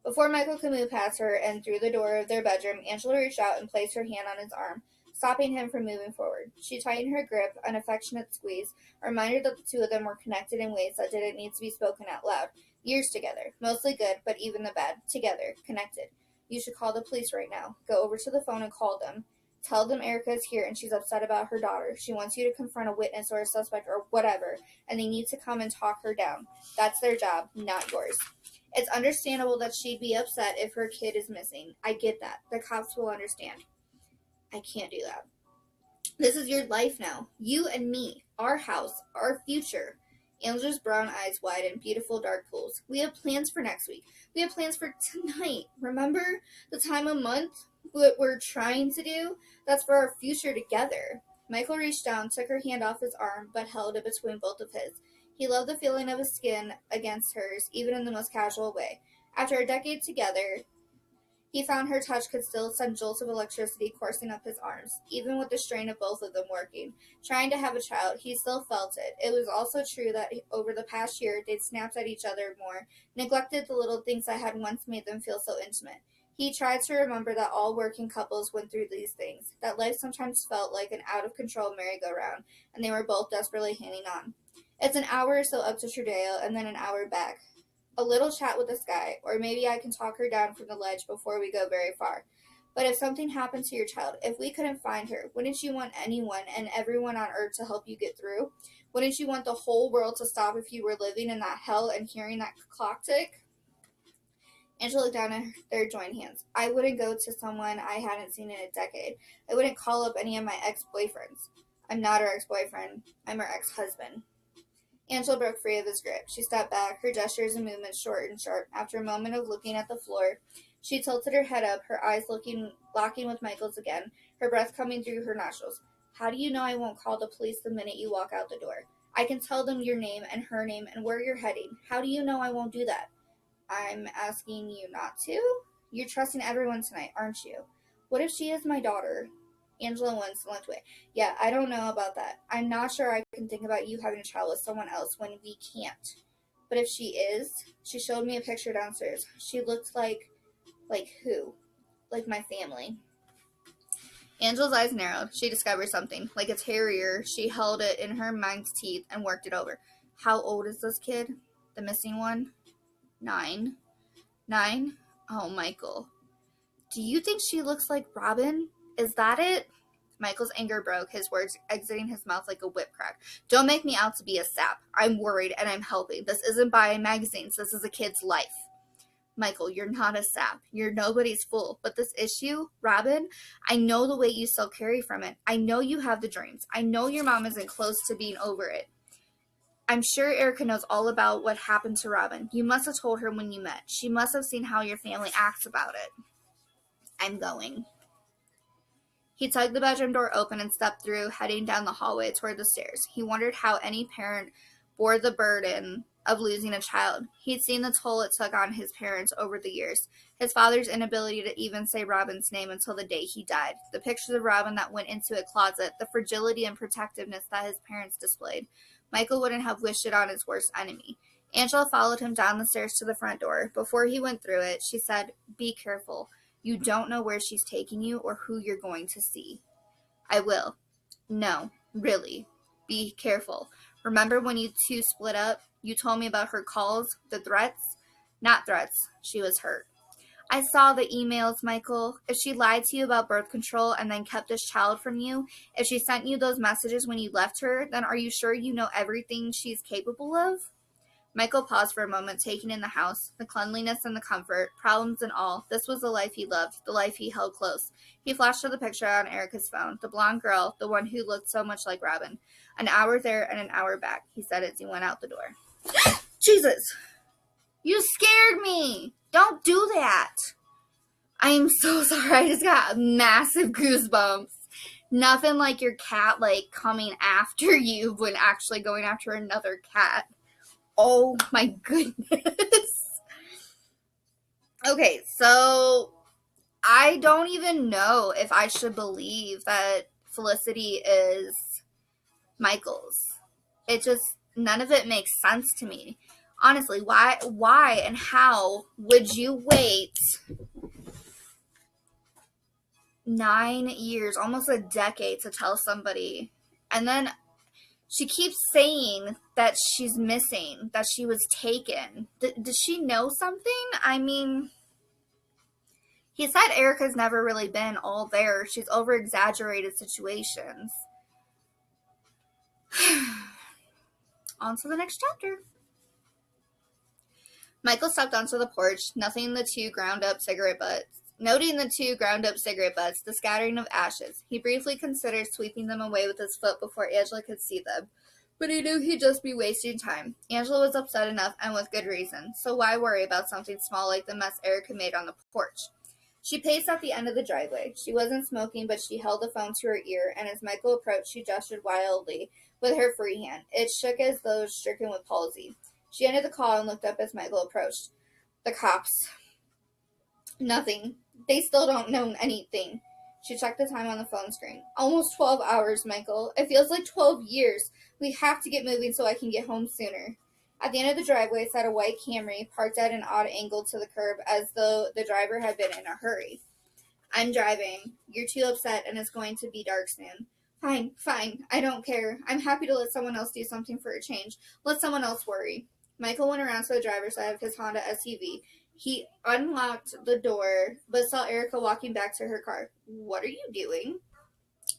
[SPEAKER 1] Before Michael could move past her and through the door of their bedroom, Angela reached out and placed her hand on his arm, stopping him from moving forward. She tightened her grip, an affectionate squeeze, a reminder that the two of them were connected in ways that didn't need to be spoken out loud. Years together. Mostly good, but even the bad. Together. Connected. You should call the police right now. Go over to the phone and call them. Tell them Erica is here and she's upset about her daughter. She wants you to confront a witness or a suspect or whatever, and they need to come and talk her down. That's their job, not yours. It's understandable that she'd be upset if her kid is missing. I get that. The cops will understand. I can't do that. This is your life now. You and me. Our house. Our future. Angela's brown eyes widened, beautiful dark pools. We have plans for next week. We have plans for tonight. Remember the time of month? What we're trying to do? That's for our future together. Michael reached down, took her hand off his arm, but held it between both of his. He loved the feeling of his skin against hers, even in the most casual way. After a decade together, he found her touch could still send jolts of electricity coursing up his arms, even with the strain of both of them working. Trying to have a child, he still felt it. It was also true that over the past year, they'd snapped at each other more, neglected the little things that had once made them feel so intimate. He tried to remember that all working couples went through these things, that life sometimes felt like an out-of-control merry-go-round, and they were both desperately hanging on. It's an hour or so up to Trudeo, and then an hour back. A little chat with this guy, or maybe I can talk her down from the ledge before we go very far. But if something happened to your child, if we couldn't find her, wouldn't you want anyone and everyone on earth to help you get through? Wouldn't you want the whole world to stop if you were living in that hell and hearing that clock tick? Angela looked down at their joined hands. I wouldn't go to someone I hadn't seen in a decade. I wouldn't call up any of my ex-boyfriends. I'm not her ex-boyfriend. I'm her ex-husband. Angela broke free of his grip. She stepped back, her gestures and movements short and sharp. After a moment of looking at the floor, she tilted her head up, her eyes locking with Michael's again, her breath coming through her nostrils. How do you know I won't call the police the minute you walk out the door? I can tell them your name and her name and where you're heading. How do you know I won't do that? I'm asking you not to? You're trusting everyone tonight, aren't you? What if she is my daughter? Angela winced and looked away. Yeah, I don't know about that. I'm not sure I can think about you having a child with someone else when we can't. But if she is, she showed me a picture downstairs. She looked like who? Like my family. Angela's eyes narrowed. She discovered something. Like a terrier, she held it in her mind's teeth and worked it over. How old is this kid? The missing one? 9. 9? Oh, Michael. Do you think she looks like Robin? Is that it? Michael's anger broke, his words exiting his mouth like a whip crack. Don't make me out to be a sap. I'm worried and I'm helping. This isn't buying magazines. This is a kid's life. Michael, you're not a sap. You're nobody's fool. But this issue, Robin, I know the weight you still carry from it. I know you have the dreams. I know your mom isn't close to being over it. I'm sure Erica knows all about what happened to Robin. You must have told her when you met. She must have seen how your family acts about it. I'm going. He tugged the bedroom door open and stepped through, heading down the hallway toward the stairs. He wondered how any parent bore the burden of losing a child. He'd seen the toll it took on his parents over the years. His father's inability to even say Robin's name until the day he died. The pictures of Robin that went into a closet. The fragility and protectiveness that his parents displayed. Michael wouldn't have wished it on his worst enemy. Angela followed him down the stairs to the front door. Before he went through it, she said, "Be careful. You don't know where she's taking you or who you're going to see." "I will." "No, really. Be careful. Remember when you two split up? You told me about her calls, the threats?" "Not threats. She was hurt." "I saw the emails, Michael. If she lied to you about birth control and then kept this child from you, if she sent you those messages when you left her, then are you sure you know everything she's capable of?" Michael paused for a moment, taking in the house, the cleanliness and the comfort, problems and all. This was the life he loved, the life he held close. He flashed to the picture on Erica's phone, the blonde girl, the one who looked so much like Robin. "An hour there and an hour back," he said as he went out the door. "Jesus! You scared me! Don't do that!" "I am so sorry. I just got massive goosebumps. Nothing like your cat, coming after you when actually going after another cat. Oh my goodness." Okay, so I don't even know if I should believe that Felicity is Michael's. None of it makes sense to me. Honestly, why and how would you wait 9 years, almost a decade, to tell somebody? And then she keeps saying that she's missing, that she was taken. Does she know something? I mean, he said Erica's never really been all there. She's over-exaggerated situations. On to the next chapter. Michael stepped onto the porch, noting the two ground-up cigarette butts, the scattering of ashes. He briefly considered sweeping them away with his foot before Angela could see them, but he knew he'd just be wasting time. Angela was upset enough, and with good reason, so why worry about something small like the mess Erica made on the porch? She paced at the end of the driveway. She wasn't smoking, but she held the phone to her ear, and as Michael approached, she gestured wildly with her free hand. It shook as though stricken with palsy. She ended the call and looked up as Michael approached. "The cops." "Nothing. They still don't know anything." She checked the time on the phone screen. "Almost 12 hours, Michael. It feels like 12 years. We have to get moving so I can get home sooner." At the end of the driveway sat a white Camry, parked at an odd angle to the curb as though the driver had been in a hurry. "I'm driving. You're too upset and it's going to be dark soon." Fine. I don't care. I'm happy to let someone else do something for a change. Let someone else worry." Michael went around to the driver's side of his Honda SUV. He unlocked the door, but saw Erica walking back to her car. "What are you doing?"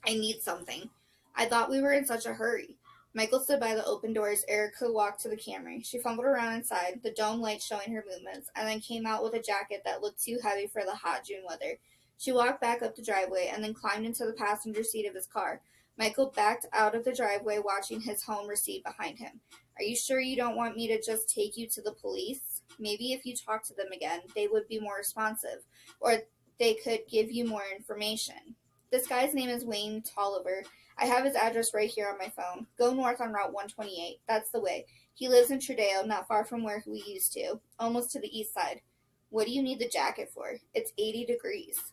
[SPEAKER 1] "I need something." "I thought we were in such a hurry." Michael stood by the open door as Erica walked to the Camry. She fumbled around inside, the dome light showing her movements, and then came out with a jacket that looked too heavy for the hot June weather. She walked back up the driveway and then climbed into the passenger seat of his car. Michael backed out of the driveway, watching his home recede behind him. "Are you sure you don't want me to just take you to the police? Maybe if you talk to them again, they would be more responsive, or they could give you more information." "This guy's name is Wayne Tolliver. I have his address right here on my phone. Go north on Route 128. That's the way. He lives in Trudeo, not far from where we used to, almost to the east side." "What do you need the jacket for? It's 80 degrees.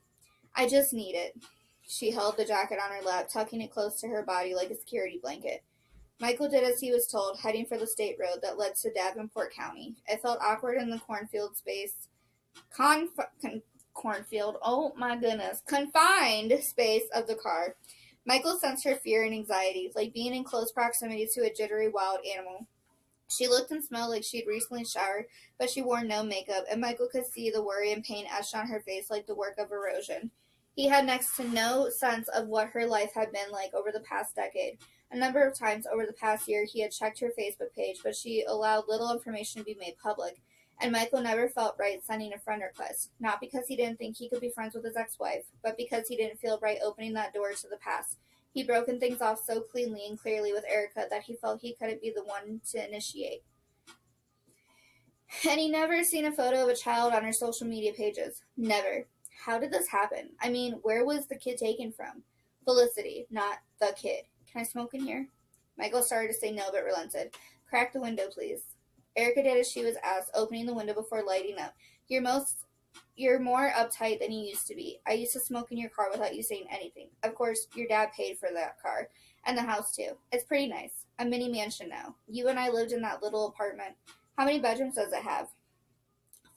[SPEAKER 1] "I just need it." She held the jacket on her lap, tucking it close to her body like a security blanket. Michael did as he was told, heading for the state road that led to Davenport County. It felt awkward in the cornfield space. Oh my goodness. Confined space of the car. Michael sensed her fear and anxiety, like being in close proximity to a jittery wild animal. She looked and smelled like she'd recently showered, but she wore no makeup, and Michael could see the worry and pain etched on her face like the work of erosion. He had next to no sense of what her life had been like over the past decade. A number of times over the past year, he had checked her Facebook page, but she allowed little information to be made public, and Michael never felt right sending a friend request, not because he didn't think he could be friends with his ex-wife, but because he didn't feel right opening that door to the past. He'd broken things off so cleanly and clearly with Erica that he felt he couldn't be the one to initiate. And he never seen a photo of a child on her social media pages. Never. How did this happen? I mean, where was the kid taken from? Felicity, not the kid. Can I smoke in here? Michael started to say no, but relented. Crack the window, please. Erica did as she was asked, opening the window before lighting up. You're more uptight than you used to be. I used to smoke in your car without you saying anything. Of course, your dad paid for that car. And the house, too. It's pretty nice. A mini mansion now. You and I lived in that little apartment. How many bedrooms does it have?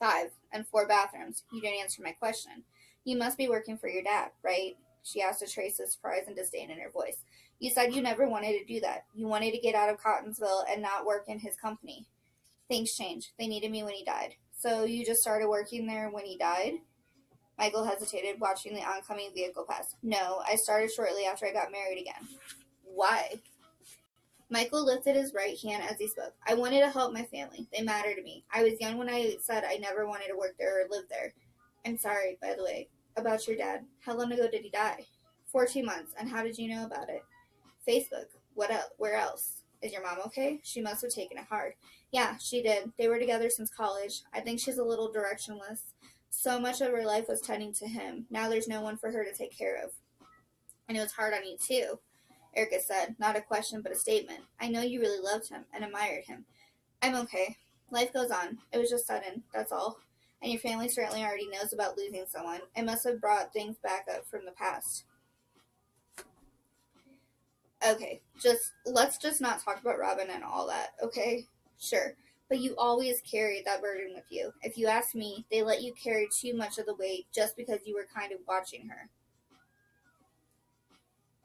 [SPEAKER 1] 5, and 4 bathrooms. You didn't answer my question. You must be working for your dad, right? She asked, a trace of surprise and disdain in her voice. You said you never wanted to do that. You wanted to get out of Cottonsville and not work in his company. Things changed. They needed me when he died. So you just started working there when he died? Michael hesitated, watching the oncoming vehicle pass. No, I started shortly after I got married again. Why? Michael lifted his right hand as he spoke. I wanted to help my family. They matter to me. I was young when I said I never wanted to work there or live there. I'm sorry, by the way, about your dad. How long ago did he die? 14 months. And how did you know about it? Facebook. What else? Where else? Is your mom okay? She must have taken it hard. Yeah, she did. They were together since college. I think she's a little directionless. So much of her life was tending to him. Now there's no one for her to take care of. And it was hard on you, too, Erica said. Not a question, but a statement. I know you really loved him and admired him. I'm okay. Life goes on. It was just sudden, that's all. And your family certainly already knows about losing someone. It must have brought things back up from the past. Okay, let's just not talk about Robin and all that, okay? Sure. But you always carried that burden with you. If you ask me, they let you carry too much of the weight just because you were kind of watching her.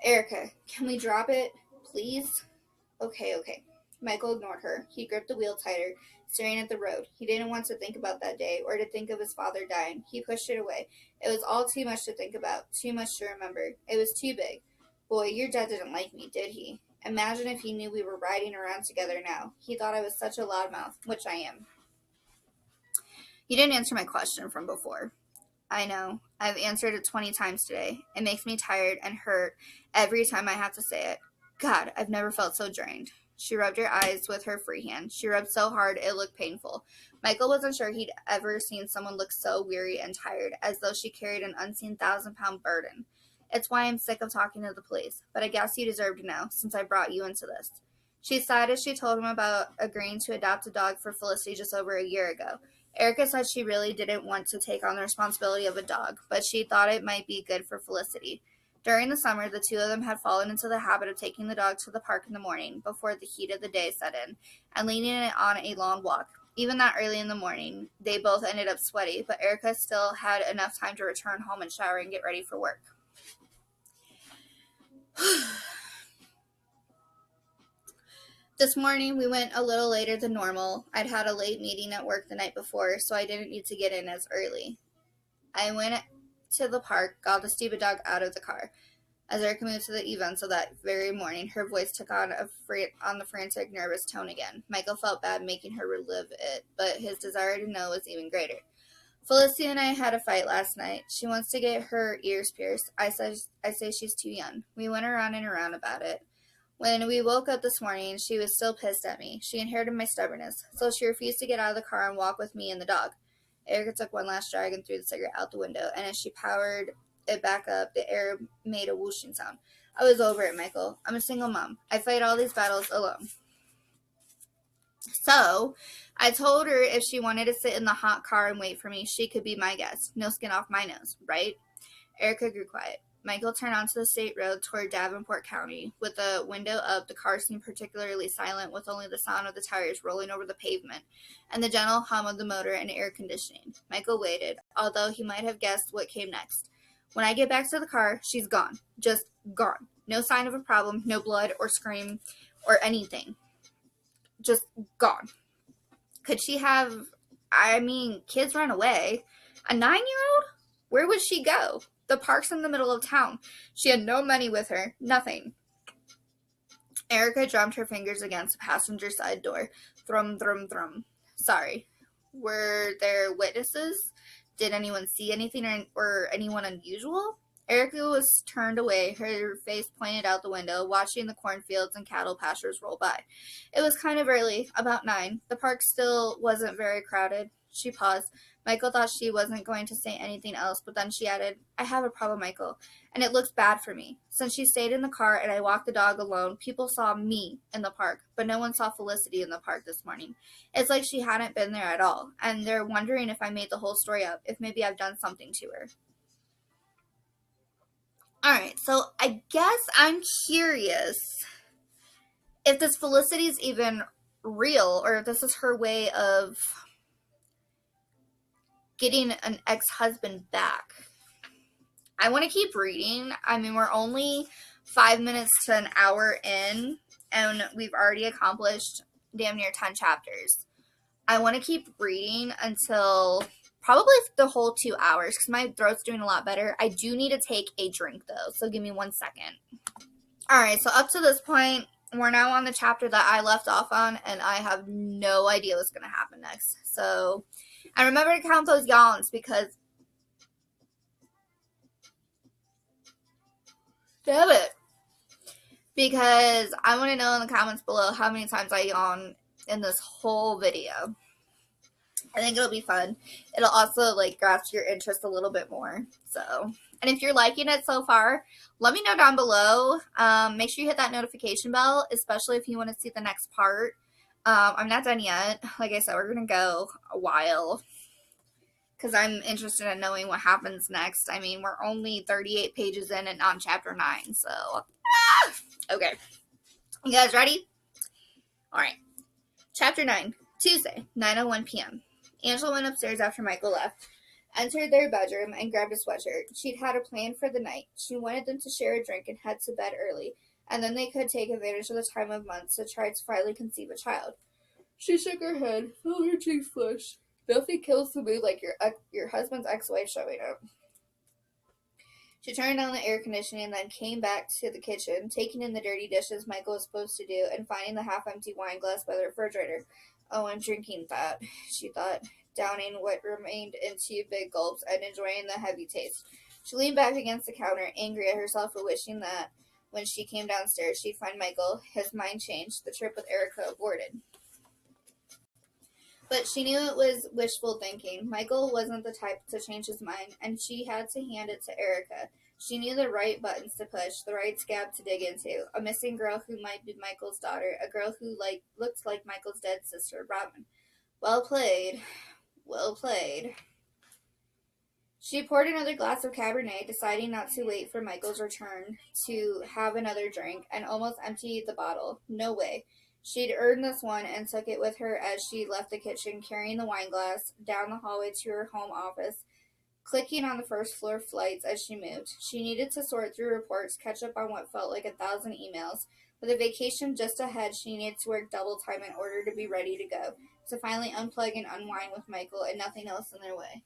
[SPEAKER 1] Erica, can we drop it, please? Okay. Michael ignored her. He gripped the wheel tighter, staring at the road. He didn't want to think about that day or to think of his father dying. He pushed it away. It was all too much to think about, too much to remember. It was too big. Boy, your dad didn't like me, did he? Imagine if he knew we were riding around together now. He thought I was such a loudmouth, which I am. You didn't answer my question from before. I know. I've answered it 20 times today. It makes me tired and hurt every time I have to say it. God, I've never felt so drained. She rubbed her eyes with her free hand. She rubbed so hard it looked painful. Michael wasn't sure he'd ever seen someone look so weary and tired, as though she carried an unseen 1,000-pound burden. It's why I'm sick of talking to the police, but I guess you deserve to know, since I brought you into this. She sighed as she told him about agreeing to adopt a dog for Felicity just over a year ago. Erica said she really didn't want to take on the responsibility of a dog, but she thought it might be good for Felicity. During the summer, the two of them had fallen into the habit of taking the dog to the park in the morning before the heat of the day set in, and leading it on a long walk. Even that early in the morning, they both ended up sweaty, but Erica still had enough time to return home and shower and get ready for work. This morning, we went a little later than normal. I'd had a late meeting at work the night before, so I didn't need to get in as early. I went to the park, got the stupid dog out of the car. As Erica moved to the events of that very morning, her voice took on the frantic, nervous tone again. Michael felt bad making her relive it, but his desire to know was even greater. Felicity and I had a fight last night. She wants to get her ears pierced. I say she's too young. We went around and around about it. When we woke up this morning, she was still pissed at me. She inherited my stubbornness, so she refused to get out of the car and walk with me and the dog. Erica took one last drag and threw the cigarette out the window, and as she powered it back up, the air made a whooshing sound. I was over it, Michael. I'm a single mom. I fight all these battles alone. So, I told her if she wanted to sit in the hot car and wait for me, she could be my guest. No skin off my nose, right? Erica grew quiet. Michael turned onto the state road toward Davenport County. With the window up, the car seemed particularly silent, with only the sound of the tires rolling over the pavement and the gentle hum of the motor and air conditioning. Michael waited, although he might have guessed what came next. When I get back to the car, she's gone. Just gone. No sign of a problem, no blood or scream or anything. Just gone. Could she have, kids run away? A 9-year-old? Where would she go? The park's in the middle of town. She had no money with her. Nothing. Erica drummed her fingers against the passenger side door. Thrum, thrum, thrum. Sorry. Were there witnesses? Did anyone see anything or anyone unusual? Erica was turned away, her face pointed out the window, watching the cornfields and cattle pastures roll by. It was kind of early, about 9. The park still wasn't very crowded. She paused. Michael thought she wasn't going to say anything else, but then she added, I have a problem, Michael, and it looks bad for me. Since she stayed in the car and I walked the dog alone, people saw me in the park, but no one saw Felicity in the park this morning. It's like she hadn't been there at all, and they're wondering if I made the whole story up, if maybe I've done something to her. Alright, so I guess I'm curious if this Felicity's even real, or if this is her way of getting an ex-husband back. I want to keep reading. I mean, we're only 5 minutes to an hour in, and we've already accomplished damn near 10 chapters. I want to keep reading until probably the whole 2 hours, because my throat's doing a lot better. I do need to take a drink, though, so give me 1 second. Alright, so up to this point, we're now on the chapter that I left off on, and I have no idea what's going to happen next. So, and remember to count those yawns, because damn it. Because I want to know in the comments below how many times I yawn in this whole video. I think it'll be fun. It'll also, like, grasp your interest a little bit more. So, and if you're liking it so far, let me know down below. Make sure you hit that notification bell, especially if you want to see the next part. I'm not done yet. Like I said, we're going to go a while, because I'm interested in knowing what happens next. I mean, we're only 38 pages in and on chapter 9, so. Okay. You guys ready? Alright. Chapter 9. Tuesday, 9:01 p.m. Angela went upstairs after Michael left, entered their bedroom, and grabbed a sweatshirt. She'd had a plan for the night. She wanted them to share a drink and head to bed early, and then they could take advantage of the time of month to try to finally conceive a child. She shook her head, felt her cheeks flush. Nothing kills the mood like your husband's ex-wife showing up. She turned on the air conditioning and then came back to the kitchen, taking in the dirty dishes Michael was supposed to do and finding the half-empty wine glass by the refrigerator. Oh, I'm drinking that, she thought, downing what remained in 2 big gulps and enjoying the heavy taste. She leaned back against the counter, angry at herself for wishing that when she came downstairs she'd find Michael. His mind changed. The trip with Erica aborted. But she knew it was wishful thinking. Michael wasn't the type to change his mind, and she had to hand it to Erica. She knew the right buttons to push, the right scab to dig into. A missing girl who might be Michael's daughter, a girl who looked like Michael's dead sister, Robin. Well played. Well played. She poured another glass of Cabernet, deciding not to wait for Michael's return to have another drink, and almost emptied the bottle. No way. She'd earned this one and took it with her as she left the kitchen, carrying the wine glass down the hallway to her home office, clicking on the first floor flights as she moved. She needed to sort through reports, catch up on what felt like 1,000 emails. With a vacation just ahead, she needed to work double time in order to be ready to go, to finally unplug and unwind with Michael and nothing else in their way.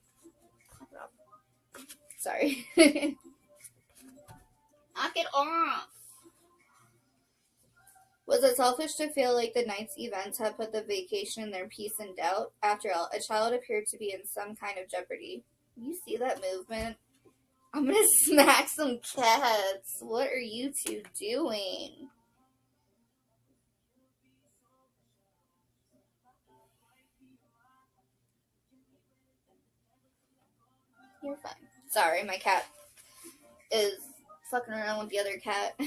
[SPEAKER 1] Sorry. Knock it off. Was it selfish to feel like the night's events had put the vacation and their peace in doubt? After all, a child appeared to be in some kind of jeopardy. You see that movement? I'm gonna smack some cats. What are you two doing? You're fine. Sorry, my cat is fucking around with the other cat.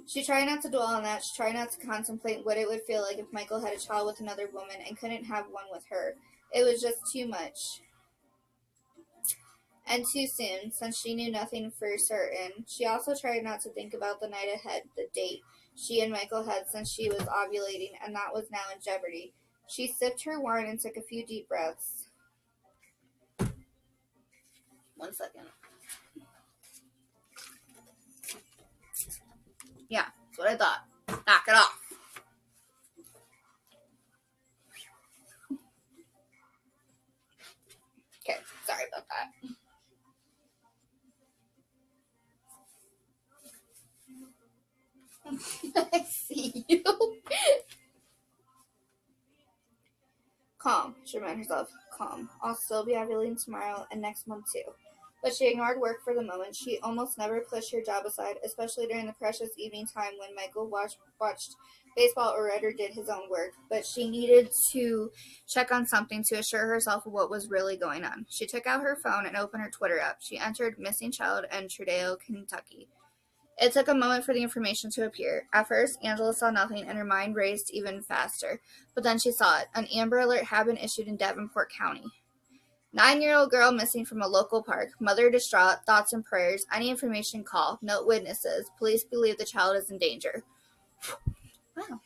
[SPEAKER 1] She tried not to dwell on that. She tried not to contemplate what it would feel like if Michael had a child with another woman and couldn't have one with her. It was just too much. And too soon, since she knew nothing for certain. She also tried not to think about the night ahead, the date she and Michael had since she was ovulating, and that was now in jeopardy. She sipped her wine and took a few deep breaths. 1 second. Yeah, that's what I thought. Knock it off. Okay, sorry about that. I see you. Calm. She reminded herself. Calm. I'll still be ovulating tomorrow and next month too. But she ignored work for the moment. She almost never pushed her job aside, especially during the precious evening time when Michael watched baseball or read or did his own work. But she needed to check on something to assure herself of what was really going on. She took out her phone and opened her Twitter app. She entered missing child in Trudeo, Kentucky. It took a moment for the information to appear. At first, Angela saw nothing, and her mind raced even faster. But then she saw it. An Amber Alert had been issued in Davenport County. 9-year-old girl missing from a local park. Mother distraught. Thoughts and prayers. Any information, call. Note witnesses. Police believe the child is in danger. Wow.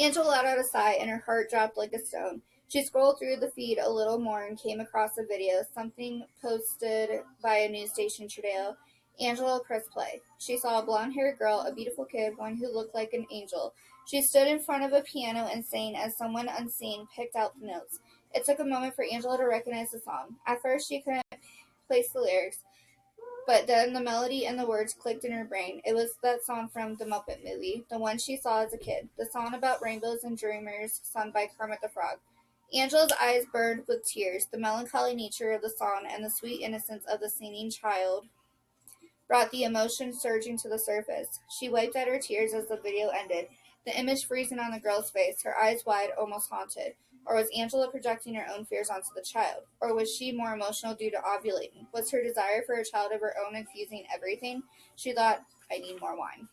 [SPEAKER 1] Angela let out a sigh, and her heart dropped like a stone. She scrolled through the feed a little more and came across a video, something posted by a news station Trudeo. Angela pressed play. She saw a blonde-haired girl, a beautiful kid, one who looked like an angel. She stood in front of a piano and sang as someone unseen picked out the notes. It took a moment for Angela to recognize the song. At first, she couldn't place the lyrics, but then the melody and the words clicked in her brain. It was that song from the Muppet movie, the one she saw as a kid, the song about rainbows and dreamers sung by Kermit the Frog. Angela's eyes burned with tears. The melancholy nature of the song and the sweet innocence of the singing child brought the emotion surging to the surface. She wiped at her tears as the video ended, the image freezing on the girl's face, her eyes wide, almost haunted. Or was Angela projecting her own fears onto the child? Or was she more emotional due to ovulating? Was her desire for a child of her own infusing everything? She thought, I need more wine.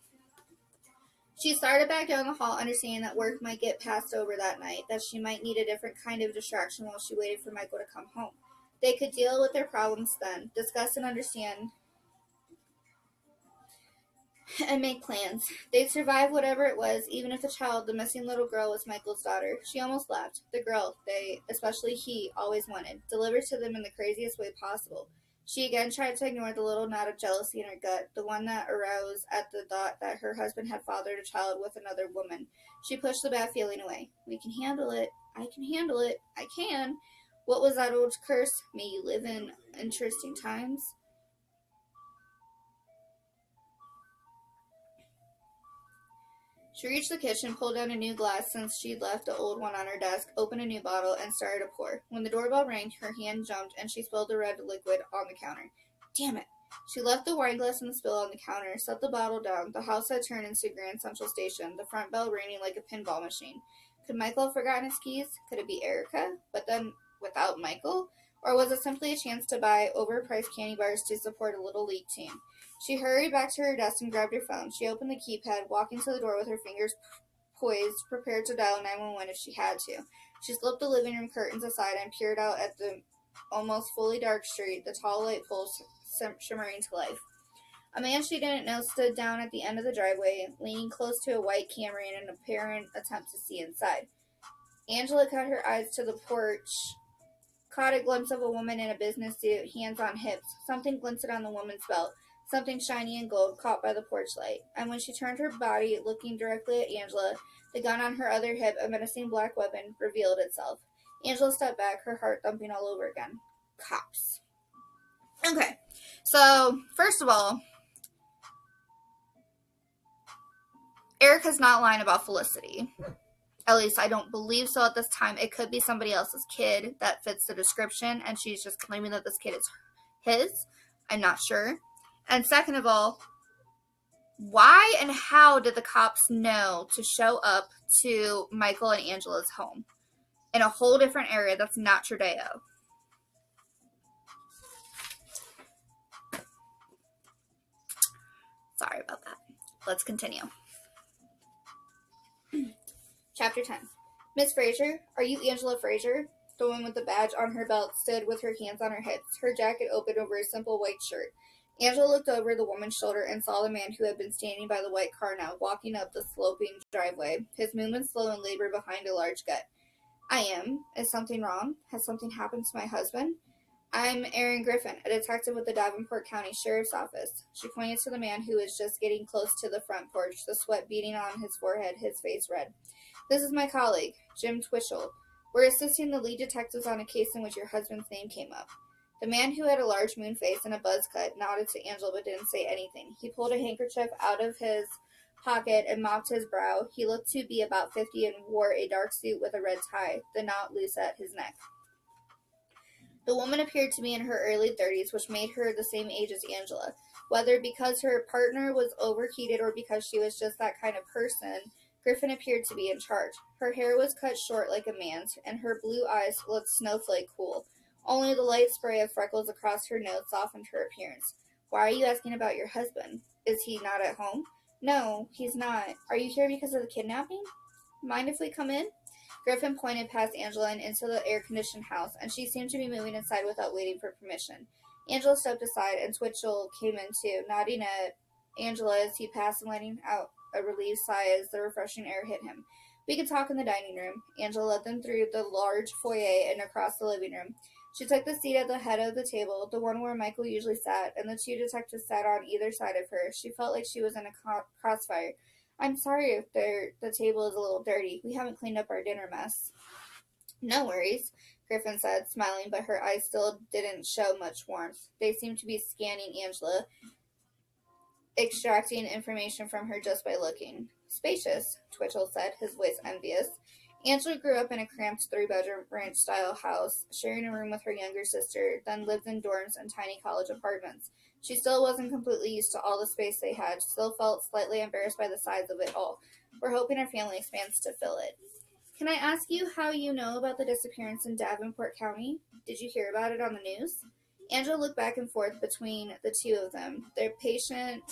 [SPEAKER 1] She started back down the hall, understanding that work might get passed over that night, that she might need a different kind of distraction while she waited for Michael to come home. They could deal with their problems then, discuss and understand, and make plans. They'd survive whatever it was, even if the child, the missing little girl, was Michael's daughter. She almost laughed. The girl they, especially he, always wanted, delivered to them in the craziest way possible. She again tried to ignore the little knot of jealousy in her gut, the one that arose at the thought that her husband had fathered a child with another woman. She pushed the bad feeling away. We can handle it. I can handle it. I can. What was that old curse? May you live in interesting times? She reached the kitchen, pulled down a new glass since she'd left the old one on her desk, opened a new bottle, and started to pour. When the doorbell rang, her hand jumped, and she spilled the red liquid on the counter. Damn it! She left the wine glass and the spill on the counter, set the bottle down. The house had turned into Grand Central Station, the front bell ringing like a pinball machine. Could Michael have forgotten his keys? Could it be Erica? But then, without Michael? Or was it simply a chance to buy overpriced candy bars to support a little league team? She hurried back to her desk and grabbed her phone. She opened the keypad, walking to the door with her fingers poised, prepared to dial 911 if she had to. She slipped the living room curtains aside and peered out at the almost fully dark street, the tall light poles shimmering to life. A man she didn't know stood down at the end of the driveway, leaning close to a white Camry in an apparent attempt to see inside. Angela cut her eyes to the porch, caught a glimpse of a woman in a business suit, hands on hips. Something glinted on the woman's belt. Something shiny and gold caught by the porch light. And when she turned her body, looking directly at Angela, the gun on her other hip, a menacing black weapon, revealed itself. Angela stepped back, her heart thumping all over again. Cops. Okay, so, first of all, Erica's not lying about Felicity. At least I don't believe so at this time. It could be somebody else's kid that fits the description, and she's just claiming that this kid is his. I'm not sure. And second of all, why and how did the cops know to show up to Michael and Angela's home in a whole different area that's not Trudeo? Sorry about that. Let's continue. Chapter 10. Miss Fraser, are you Angela Fraser? The woman with the badge on her belt stood with her hands on her hips, her jacket open over a simple white shirt. Angela looked over the woman's shoulder and saw the man who had been standing by the white car now, walking up the sloping driveway, his movements slow and labored behind a large gut. I am. Is something wrong? Has something happened to my husband? I'm Aaron Griffin, a detective with the Davenport County Sheriff's Office. She pointed to the man who was just getting close to the front porch, the sweat beading on his forehead, his face red. This is my colleague, Jim Twitchell. We're assisting the lead detectives on a case in which your husband's name came up. The man, who had a large moon face and a buzz cut, nodded to Angela but didn't say anything. He pulled a handkerchief out of his pocket and mopped his brow. He looked to be about 50 and wore a dark suit with a red tie, the knot loose at his neck. The woman appeared to be in her early 30s, which made her the same age as Angela. Whether because her partner was overheated or because she was just that kind of person, Griffin appeared to be in charge. Her hair was cut short like a man's, and her blue eyes looked snowflake cool. Only the light spray of freckles across her nose softened her appearance. Why are you asking about your husband? Is he not at home? No, he's not. Are you here because of the kidnapping? Mind if we come in? Griffin pointed past Angela and into the air-conditioned house, and she seemed to be moving inside without waiting for permission. Angela stepped aside, and Twitchell came in too, nodding at Angela as he passed and letting out a relieved sigh as the refreshing air hit him. We could talk in the dining room. Angela led them through the large foyer and across the living room. She took the seat at the head of the table, the one where Michael usually sat, and the two detectives sat on either side of her. She felt like she was in a crossfire. I'm sorry if the table is a little dirty. We haven't cleaned up our dinner mess. No worries, Griffin said, smiling, but her eyes still didn't show much warmth. They seemed to be scanning Angela, extracting information from her just by looking. Spacious, Twitchell said, his voice envious. Angela grew up in a cramped three-bedroom ranch-style house, sharing a room with her younger sister, then lived in dorms and tiny college apartments. She still wasn't completely used to all the space they had, still felt slightly embarrassed by the size of it all. We're hoping our family expands to fill it. Can I ask you how you know about the disappearance in Davenport County? Did you hear about it on the news? Angela looked back and forth between the two of them. Their patient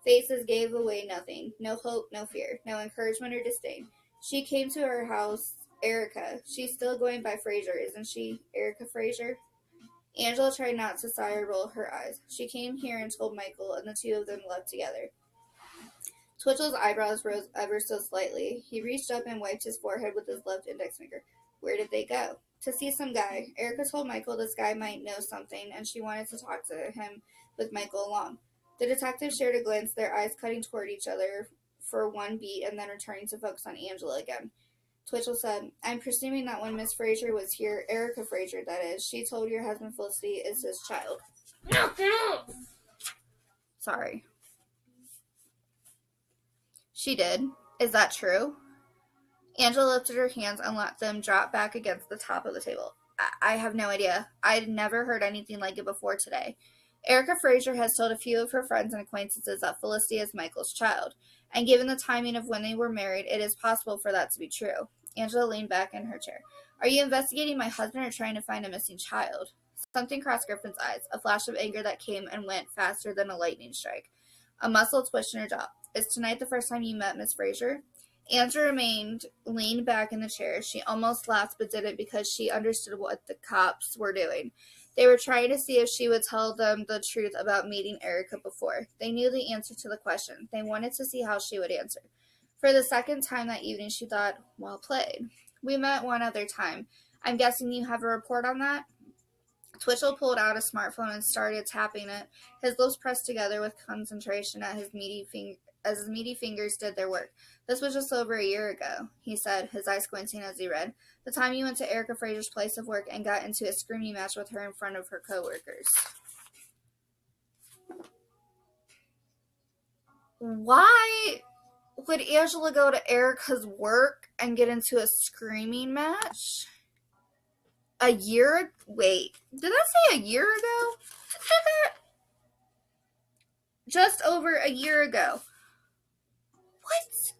[SPEAKER 1] faces gave away nothing. No hope, no fear, no encouragement or disdain. She came to her house, Erica. She's still going by Fraser, isn't she? Erica Fraser? Angela tried not to sigh or roll her eyes. She came here and told Michael, and the two of them left together. Twitchell's eyebrows rose ever so slightly. He reached up and wiped his forehead with his left index finger. Where did they go? To see some guy. Erica told Michael this guy might know something, and she wanted to talk to him with Michael along. The detective shared a glance, their eyes cutting toward each other for one beat and then returning to focus on Angela again. Twitchell said, I'm presuming that when Miss Fraser was here, Erica Fraser, that is, she told your husband Felicity is his child. No, no! Sorry. She did. Is that true? Angela lifted her hands and let them drop back against the top of the table. I have no idea. I'd never heard anything like it before today. Erica Fraser has told a few of her friends and acquaintances that Felicity is Michael's child, and given the timing of when they were married, it is possible for that to be true. Angela leaned back in her chair. Are you investigating my husband or trying to find a missing child? Something crossed Griffin's eyes, a flash of anger that came and went faster than a lightning strike. A muscle twitched in her jaw. Is tonight the first time you met Miss Fraser? Angela remained leaned back in the chair. She almost laughed but didn't because she understood what the cops were doing. They were trying to see if she would tell them the truth about meeting Erica before. They knew the answer to the question. They wanted to see how she would answer. For the second time that evening, she thought, well played. We met one other time. I'm guessing you have a report on that? Twitchell pulled out a smartphone and started tapping it, his lips pressed together with concentration as his meaty fingers did their work. This was just over a year ago, he said, his eyes squinting as he read. The time you went to Erica Fraser's place of work and got into a screaming match with her in front of her coworkers. Why would Angela go to Erica's work and get into a screaming match? Wait, did I say a year ago? Just over a year ago. What?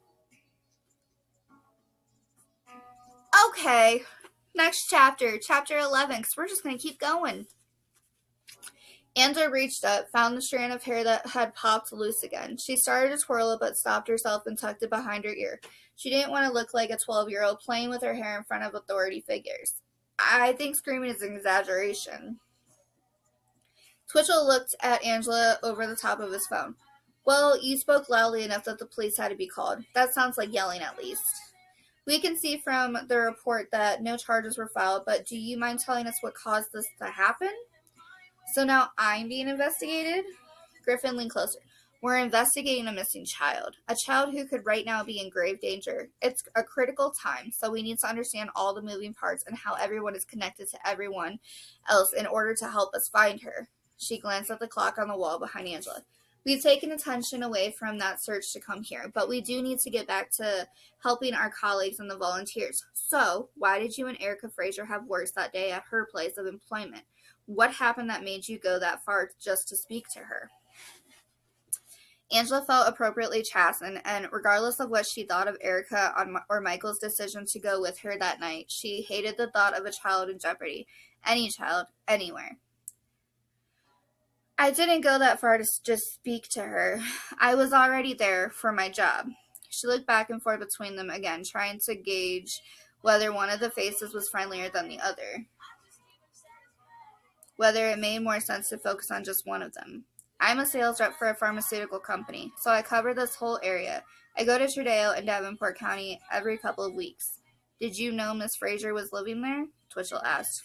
[SPEAKER 1] Okay, next chapter 11, because we're just going to keep going. Angela reached up, found the strand of hair that had popped loose again. She started to twirl it, but stopped herself and tucked it behind her ear. She didn't want to look like a 12-year-old playing with her hair in front of authority figures. I think screaming is an exaggeration. Twitchell looked at Angela over the top of his phone. Well, you spoke loudly enough that the police had to be called. That sounds like yelling at least. We can see from the report that no charges were filed, but do you mind telling us what caused this to happen? So now I'm being investigated? Griffin leaned closer. We're investigating a missing child. A child who could right now be in grave danger. It's a critical time, so we need to understand all the moving parts and how everyone is connected to everyone else in order to help us find her. She glanced at the clock on the wall behind Angela. We've taken attention away from that search to come here, but we do need to get back to helping our colleagues and the volunteers. So, why did you and Erica Fraser have worse that day at her place of employment? What happened that made you go that far just to speak to her? Angela felt appropriately chastened, and regardless of what she thought of Erica or Michael's decision to go with her that night, she hated the thought of a child in jeopardy. Any child, anywhere. I didn't go that far to just speak to her. I was already there for my job. She looked back and forth between them again, trying to gauge whether one of the faces was friendlier than the other, whether it made more sense to focus on just one of them. I'm a sales rep for a pharmaceutical company, so I cover this whole area. I go to Trudeau and Davenport County every couple of weeks. Did you know Miss Fraser was living there? Twitchell asked.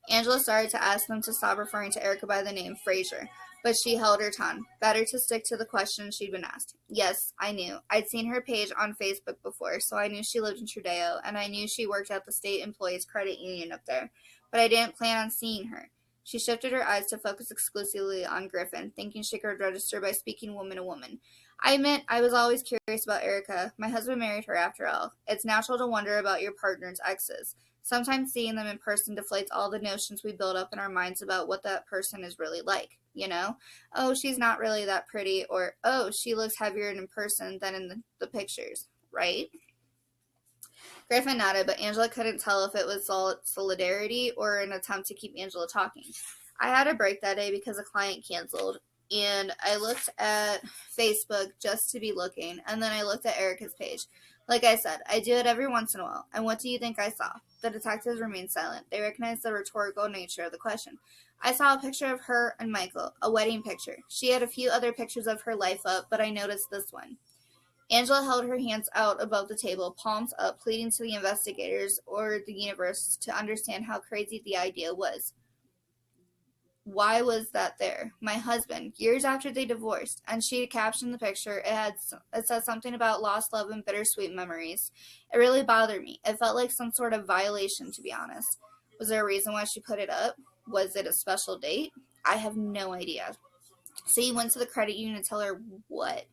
[SPEAKER 1] Angela started to ask them to stop referring to Erica by the name Fraser, but she held her tongue. Better to stick to the question she'd been asked. Yes, I knew. I'd seen her page on Facebook before, so I knew she lived in Trudeau, and I knew she worked at the State Employees Credit Union up there, but I didn't plan on seeing her. She shifted her eyes to focus exclusively on Griffin, thinking she could register by speaking woman to woman. I admit I was always curious about Erica. My husband married her after all. It's natural to wonder about your partner's exes. Sometimes seeing them in person deflates all the notions we build up in our minds about what that person is really like, you know? Oh, she's not really that pretty, or, oh, she looks heavier in person than in the pictures, right? Griffin nodded, but Angela couldn't tell if it was solidarity or an attempt to keep Angela talking. I had a break that day because a client canceled, and I looked at Facebook just to be looking, and then I looked at Erica's page. Like I said, I do it every once in a while. And what do you think I saw? The detectives remained silent. They recognized the rhetorical nature of the question. I saw a picture of her and Michael, a wedding picture. She had a few other pictures of her life up, but I noticed this one. Angela held her hands out above the table, palms up, pleading to the investigators or the universe to understand how crazy the idea was. Why was that there? My husband, years after they divorced, and she captioned the picture. It said something about lost love and bittersweet memories. It really bothered me. It felt like some sort of violation, to be honest. Was there a reason why she put it up? Was it a special date? I have no idea. So you went to the credit union to tell her what?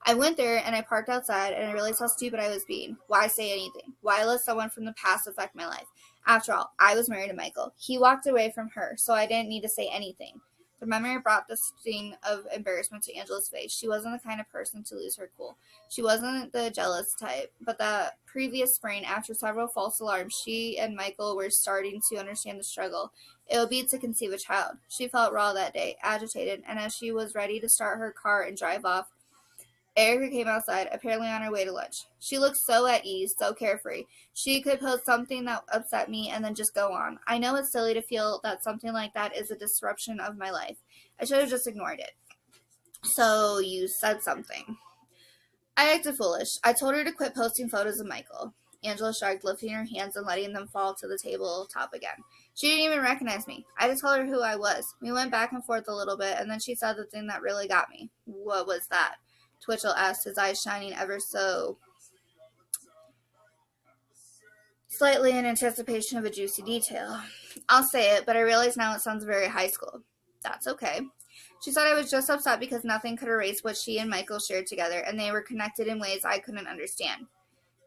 [SPEAKER 1] I went there and I parked outside and I realized how stupid I was being. Why say anything? Why let someone from the past affect my life? After all, I was married to Michael. He walked away from her, so I didn't need to say anything. The memory brought the sting of embarrassment to Angela's face. She wasn't the kind of person to lose her cool. She wasn't the jealous type, but that previous spring, after several false alarms, she and Michael were starting to understand the struggle it would be to conceive a child. She felt raw that day, agitated, and as she was ready to start her car and drive off, Erica came outside, apparently on her way to lunch. She looked so at ease, so carefree. She could post something that upset me and then just go on. I know it's silly to feel that something like that is a disruption of my life. I should have just ignored it. So you said something. I acted foolish. I told her to quit posting photos of Michael. Angela shrugged, lifting her hands and letting them fall to the tabletop again. She didn't even recognize me. I just told her who I was. We went back and forth a little bit, and then she said the thing that really got me. What was that? Twitchell asked, his eyes shining ever so slightly in anticipation of a juicy detail. I'll say it, but I realize now it sounds very high school. That's okay. She said I was just upset because nothing could erase what she and Michael shared together, and they were connected in ways I couldn't understand.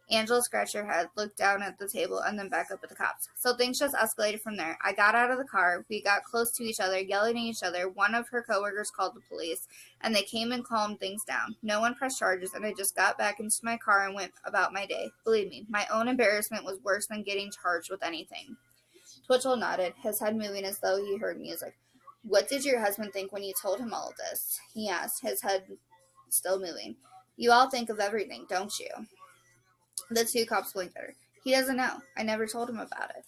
[SPEAKER 1] Angela scratched her head, looked down at the table, and then back up at the cops. So things just escalated from there. I got out of the car. We got close to each other, yelling at each other. One of her coworkers called the police, and they came and calmed things down. No one pressed charges, and I just got back into my car and went about my day. Believe me, my own embarrassment was worse than getting charged with anything. Twitchell nodded, his head moving as though he heard music. What did your husband think when you told him all of this? He asked, his head still moving. You all think of everything, don't you? The two cops blinked at her. He doesn't know. I never told him about it.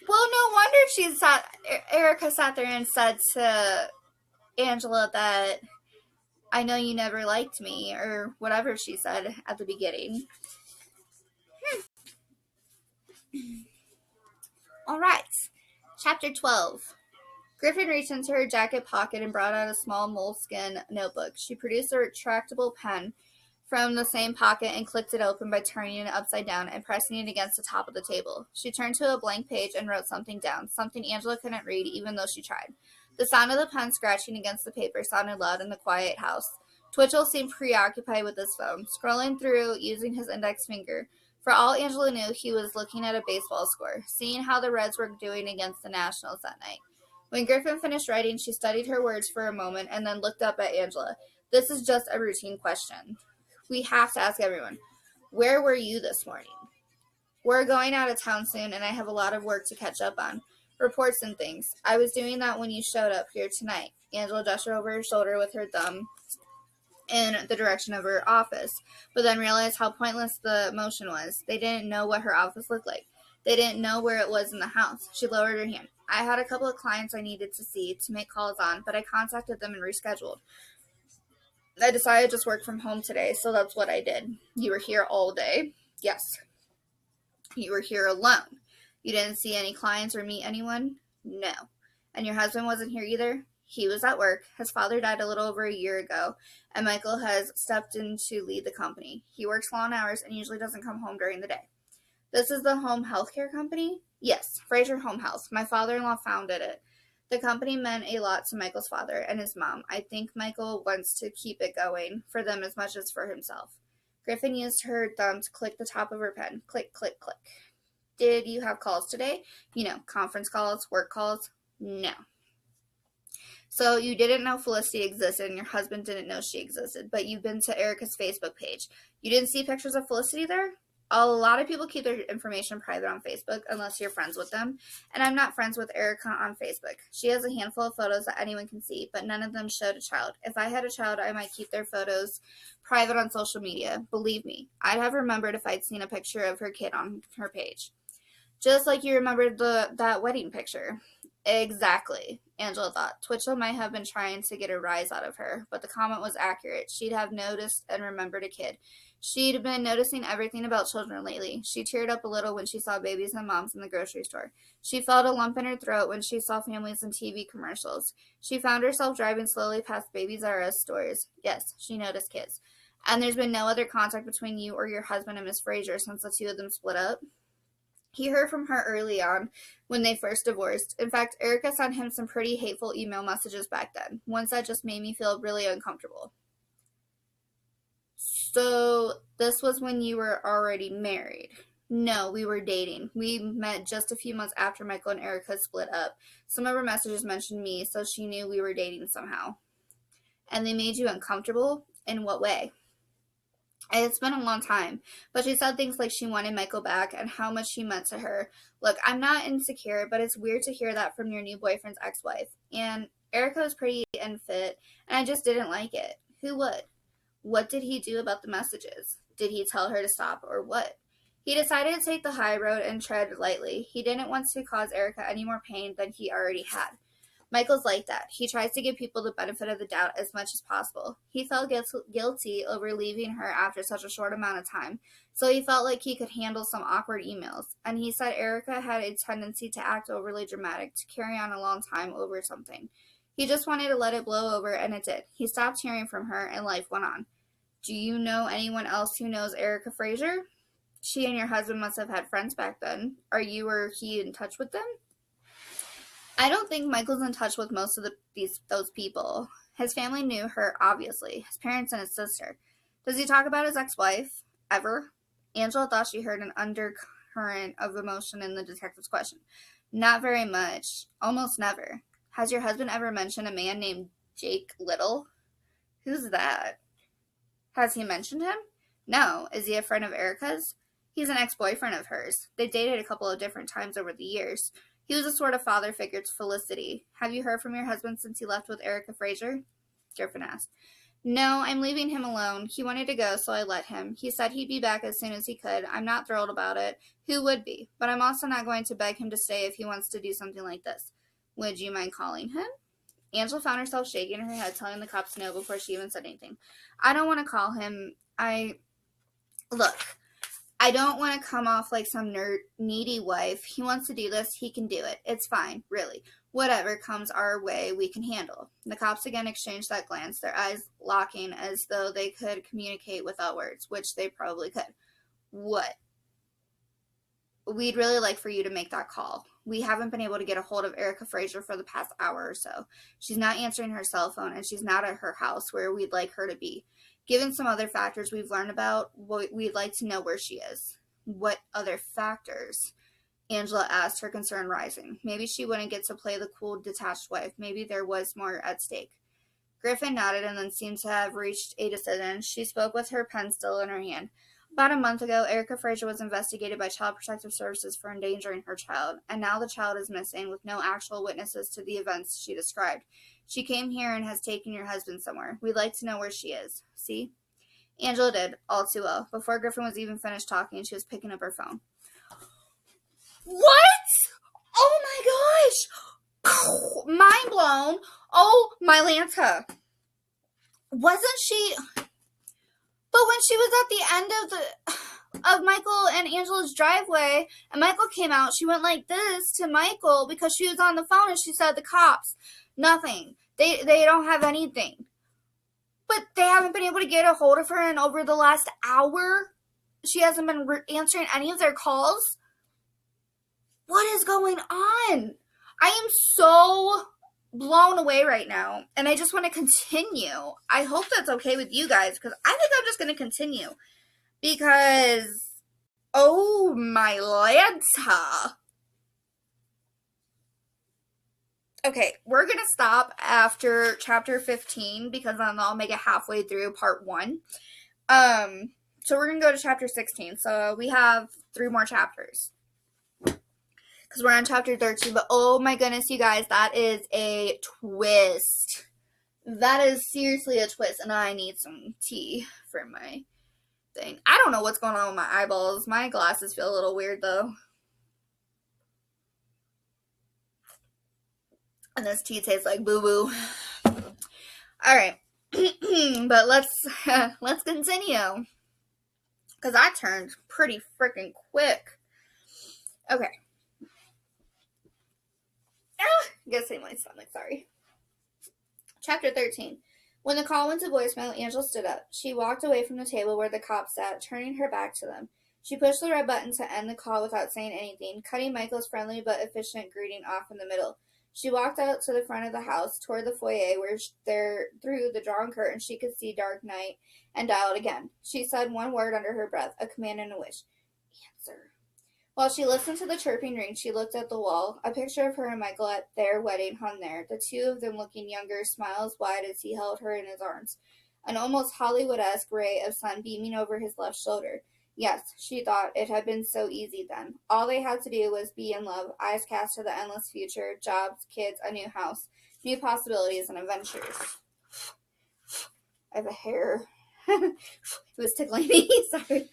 [SPEAKER 1] Well, no wonder Erica sat there and said to Angela that I know you never liked me, or whatever she said at the beginning. All right. Chapter 12. Griffin reached into her jacket pocket and brought out a small moleskin notebook. She produced a retractable pen from the same pocket and clicked it open by turning it upside down and pressing it against the top of the table. She turned to a blank page and wrote something down, something Angela couldn't read even though she tried. The sound of the pen scratching against the paper sounded loud in the quiet house. Twitchell seemed preoccupied with his phone, scrolling through using his index finger. For all Angela knew, he was looking at a baseball score, seeing how the Reds were doing against the Nationals that night. When Griffin finished writing, she studied her words for a moment and then looked up at Angela. This is just a routine question. We have to ask everyone, where were you this morning? We're going out of town soon, and I have a lot of work to catch up on. Reports and things. I was doing that when you showed up here tonight. Angela gestured over her shoulder with her thumb in the direction of her office, but then realized how pointless the motion was. They didn't know what her office looked like. They didn't know where it was in the house. She lowered her hand. I had a couple of clients I needed to see to make calls on, but I contacted them and rescheduled. I decided to just work from home today, so that's what I did. You were here all day? Yes. You were here alone? You didn't see any clients or meet anyone? No. And your husband wasn't here either? He was at work. His father died a little over a year ago, and Michael has stepped in to lead the company. He works long hours and usually doesn't come home during the day. This is the home health care company? Yes, Fraser Home Health. My father-in-law founded it. The company meant a lot to Michael's father and his mom. I think Michael wants to keep it going for them as much as for himself. Griffin used her thumb to click the top of her pen. Click, click, click. Did you have calls today? Conference calls, work calls? No. So you didn't know Felicity existed and your husband didn't know she existed, but you've been to Erica's Facebook page. You didn't see pictures of Felicity there? A lot of people keep their information private on Facebook unless you're friends with them, and I'm not friends with Erica on Facebook. She has a handful of photos that anyone can see, but none of them showed a child. If I had a child, I might keep their photos private on social media. Believe me, I'd have remembered if I'd seen a picture of her kid on her page. Just like you remembered that wedding picture. Exactly, Angela thought. Twitchell might have been trying to get a rise out of her, but the comment was accurate. She'd have noticed and remembered a kid. She'd been noticing everything about children lately. She teared up a little when she saw babies and moms in the grocery store. She felt a lump in her throat when she saw families in TV commercials. She found herself driving slowly past Babies R Us stores. Yes, she noticed kids. And there's been no other contact between you or your husband and Miss Fraser since the two of them split up? He heard from her early on when they first divorced. In fact, Erica sent him some pretty hateful email messages back then, ones that just made me feel really uncomfortable. So this was when you were already married? No, we were dating. We met just a few months after Michael and Erica split up. Some of her messages mentioned me, so she knew we were dating somehow. And they made you uncomfortable? In what way? It's been a long time, but she said things like she wanted Michael back and how much he meant to her. Look, I'm not insecure, but it's weird to hear that from your new boyfriend's ex-wife. And Erica was pretty and fit, and I just didn't like it. Who would? What did he do about the messages? Did he tell her to stop or what? He decided to take the high road and tread lightly. He didn't want to cause Erica any more pain than he already had. Michael's like that. He tries to give people the benefit of the doubt as much as possible. He felt guilty over leaving her after such a short amount of time, so he felt like he could handle some awkward emails. And he said Erica had a tendency to act overly dramatic, to carry on a long time over something. He just wanted to let it blow over, and it did. He stopped hearing from her, and life went on. Do you know anyone else who knows Erica Fraser? She and your husband must have had friends back then. Are you or he in touch with them? I don't think Michael's in touch with most of those people. His family knew her, obviously. His parents and his sister. Does he talk about his ex-wife? Ever? Angela thought she heard an undercurrent of emotion in the detective's question. Not very much. Almost never. Has your husband ever mentioned a man named Jake Little? Who's that? Has he mentioned him? No. Is he a friend of Erica's? He's an ex-boyfriend of hers. They dated a couple of different times over the years. He was a sort of father figure to Felicity. Have you heard from your husband since he left with Erica Fraser? Griffin asked. No, I'm leaving him alone. He wanted to go, so I let him. He said he'd be back as soon as he could. I'm not thrilled about it. Who would be? But I'm also not going to beg him to stay if he wants to do something like this. Would you mind calling him? Angela found herself shaking her head, telling the cops no before she even said anything. I don't want to call him. Look, I don't want to come off like some needy wife. He wants to do this, he can do it. It's fine, really. Whatever comes our way, we can handle. The cops again exchanged that glance, their eyes locking as though they could communicate without words, which they probably could. What? We'd really like for you to make that call. We haven't been able to get a hold of Erica Fraser for the past hour or so. She's not answering her cell phone, and she's not at her house where we'd like her to be. Given some other factors we've learned about, we'd like to know where she is. What other factors? Angela asked, her concern rising. Maybe she wouldn't get to play the cool, detached wife. Maybe there was more at stake. Griffin nodded and then seemed to have reached a decision. She spoke with her pen still in her hand. About a month ago, Erica Fraser was investigated by Child Protective Services for endangering her child, and now the child is missing with no actual witnesses to the events she described. She came here and has taken your husband somewhere. We'd like to know where she is. See? Angela did, all too well. Before Griffin was even finished talking, she was picking up her phone. What? Oh my gosh! Mind blown. Oh, my Lanta. Wasn't she... But when she was at the end of Michael and Angela's driveway, and Michael came out, she went like this to Michael because she was on the phone and she said the cops. Nothing. They don't have anything. But they haven't been able to get a hold of her in over the last hour. She hasn't been answering any of their calls. What is going on? I am so blown away right now, and I just want to continue. I hope that's okay with you guys, because I think I'm just going to continue, because oh my Lanta. Okay, we're going to stop after chapter 15, because then I'll make it halfway through part 1. So we're going to go to chapter 16, so we have 3 more chapters. Because we're on chapter 13, but oh my goodness, you guys, that is a twist. That is seriously a twist, and I need some tea for my thing. I don't know what's going on with my eyeballs. My glasses feel a little weird, though. And this tea tastes like boo-boo. Alright. But let's continue. Because I turned pretty freaking quick. Okay. Guessing my stomach, sorry. Chapter 13. When the call went to voicemail, Angela stood up. She walked away from the table where the cop sat, turning her back to them. She pushed the red button to end the call without saying anything, cutting Michael's friendly but efficient greeting off in the middle. She walked out to the front of the house, toward the foyer, where through the drawn curtain she could see dark night, and dialed again. She said one word under her breath, a command and a wish. Answer. While she listened to the chirping ring, she looked at the wall. A picture of her and Michael at their wedding hung there, the two of them looking younger, smiles wide as he held her in his arms. An almost Hollywood-esque ray of sun beaming over his left shoulder. Yes, she thought, it had been so easy then. All they had to do was be in love, eyes cast to the endless future, jobs, kids, a new house, new possibilities and adventures. I have a hair. It was tickling me, sorry.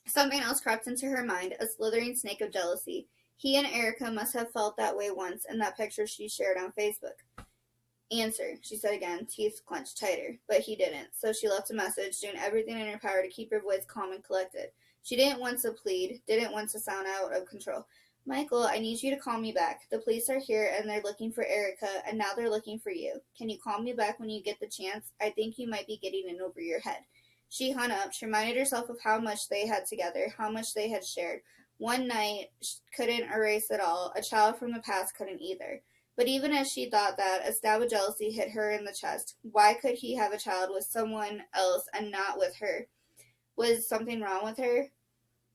[SPEAKER 1] Something else crept into her mind, a slithering snake of jealousy. He and Erica must have felt that way once in that picture she shared on Facebook. Answer, she said again, teeth clenched tighter. But he didn't, so she left a message, doing everything in her power to keep her voice calm and collected. She didn't want to plead, didn't want to sound out of control. Michael, I need you to call me back. The police are here, and they're looking for Erica, and now they're looking for you. Can you call me back when you get the chance? I think you might be getting in over your head. She hung up. She reminded herself of how much they had together, how much they had shared. One night couldn't erase it all. A child from the past couldn't either. But even as she thought that, a stab of jealousy hit her in the chest. Why could he have a child with someone else and not with her? Was something wrong with her?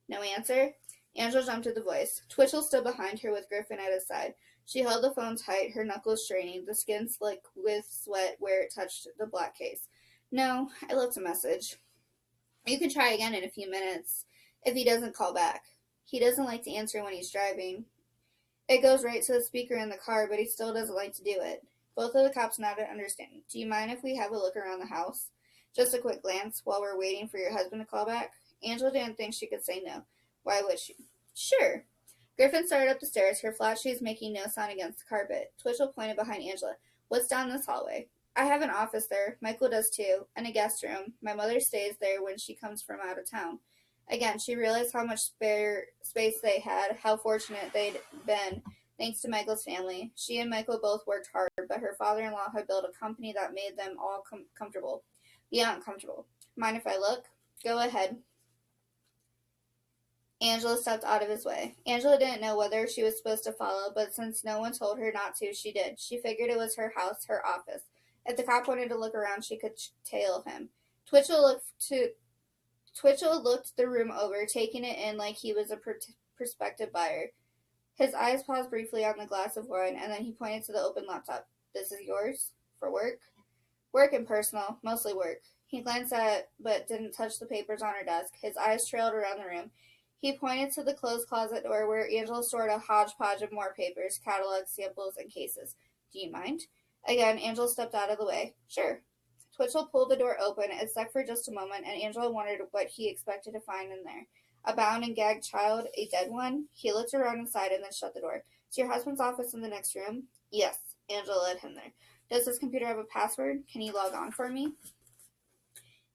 [SPEAKER 1] No answer? Angela jumped at the voice. Twitchell stood behind her with Griffin at his side. She held the phone tight, her knuckles straining, the skin slick with sweat where it touched the black case. No, I left a message. You can try again in a few minutes, if he doesn't call back. He doesn't like to answer when he's driving. It goes right to the speaker in the car, but he still doesn't like to do it. Both of the cops nodded understanding. Do you mind if we have a look around the house? Just a quick glance while we're waiting for your husband to call back? Angela didn't think she could say no. Why would she? Sure. Griffin started up the stairs, her flat shoes making no sound against the carpet. Twitchell pointed behind Angela. What's down this hallway? I have an office there. Michael does too. And a guest room. My mother stays there when she comes from out of town. Again, she realized how much spare space they had, how fortunate they'd been thanks to Michael's family. She and Michael both worked hard, but her father-in-law had built a company that made them all comfortable. Beyond comfortable. Mind if I look? Go ahead. Angela stepped out of his way. Angela didn't know whether she was supposed to follow, but since no one told her not to, she did. She figured it was her house, her office. If the cop wanted to look around, she could tail him. Twitchell looked the room over, taking it in like he was a prospective buyer. His eyes paused briefly on the glass of wine, and then he pointed to the open laptop. This is yours? For work? Work and personal. Mostly work. He glanced at but didn't touch the papers on her desk. His eyes trailed around the room. He pointed to the closed closet door where Angela stored a hodgepodge of more papers, catalogs, samples, and cases. Do you mind? Again, Angela stepped out of the way. Sure. Twitchell pulled the door open. It stuck for just a moment, and Angela wondered what he expected to find in there. A bound and gagged child? A dead one? He looked around inside and then shut the door. Is your husband's office in the next room? Yes. Angela led him there. Does this computer have a password? Can you log on for me?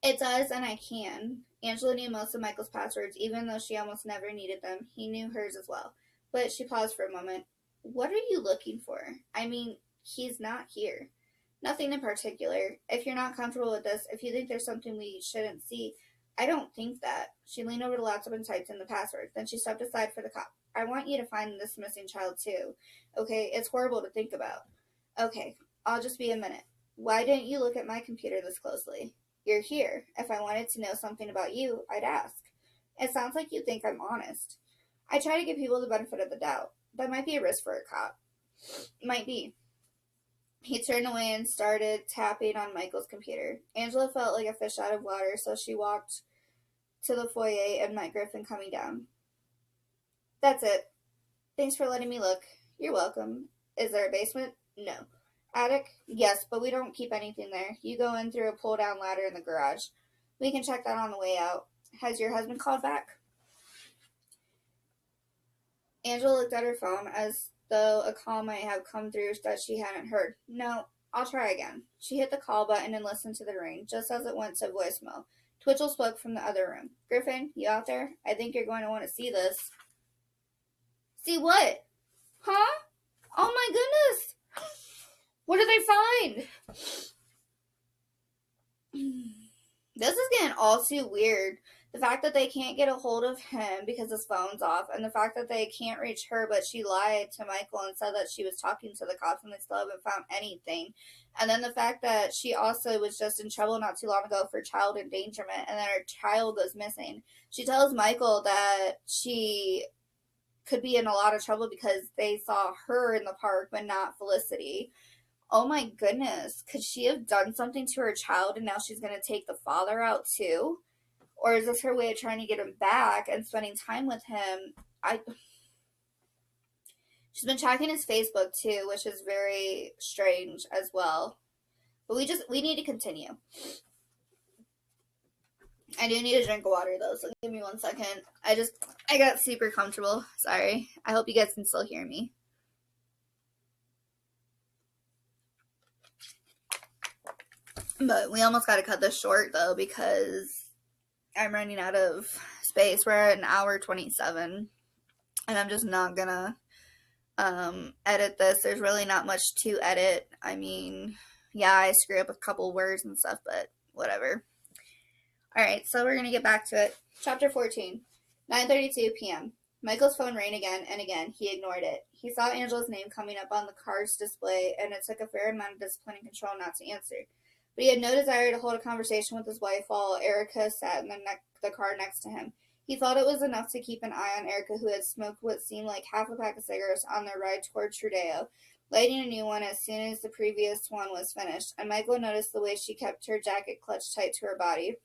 [SPEAKER 1] It does, and I can. Angela knew most of Michael's passwords, even though she almost never needed them. He knew hers as well. But she paused for a moment. What are you looking for? I mean, he's not here. Nothing in particular. If you're not comfortable with this, if you think there's something we shouldn't see, I don't think that. She leaned over the laptop and typed in the password. Then she stepped aside for the cop. I want you to find this missing child, too. Okay, it's horrible to think about. Okay, I'll just be a minute. Why didn't you look at my computer this closely? You're here. If I wanted to know something about you, I'd ask. It sounds like you think I'm honest. I try to give people the benefit of the doubt. That might be a risk for a cop. Might be. He turned away and started tapping on Michael's computer. Angela felt like a fish out of water, so she walked to the foyer and met Griffin coming down. That's it. Thanks for letting me look. You're welcome. Is there a basement? No. Attic? Yes, but we don't keep anything there. You go in through a pull-down ladder in the garage. We can check that on the way out. Has your husband called back? Angela looked at her phone as though a call might have come through that she hadn't heard. No, I'll try again. She hit the call button and listened to the ring, just as it went to voicemail. Twitchell spoke from the other room. Griffin, you out there? I think you're going to want to see this. See what? Huh? Oh my goodness! What did they find? This is getting all too weird. The fact that they can't get a hold of him because his phone's off, and the fact that they can't reach her, but she lied to Michael and said that she was talking to the cops and they still haven't found anything. And then the fact that she also was just in trouble not too long ago for child endangerment, and then her child goes missing. She tells Michael that she could be in a lot of trouble because they saw her in the park, but not Felicity. Oh my goodness. Could she have done something to her child and now she's going to take the father out too? Or is this her way of trying to get him back and spending time with him? She's been checking his Facebook too, which is very strange as well. But we need to continue. I do need a drink of water though, so give me 1 second. I got super comfortable. Sorry. I hope you guys can still hear me. But we almost got to cut this short though because I'm running out of space. We're at 1:27 and I'm just not gonna edit this. There's really not much to edit. I mean, yeah, I screw up a couple words and stuff, but whatever. Alright, so we're gonna get back to it. Chapter 14. 9:32 p.m. Michael's phone rang again and again. He ignored it. He saw Angela's name coming up on the car's display, and it took a fair amount of discipline and control not to answer. But he had no desire to hold a conversation with his wife while Erica sat in the car next to him. He thought it was enough to keep an eye on Erica, who had smoked what seemed like half a pack of cigarettes on their ride toward Trudeo, lighting a new one as soon as the previous one was finished, and Michael noticed the way she kept her jacket clutched tight to her body.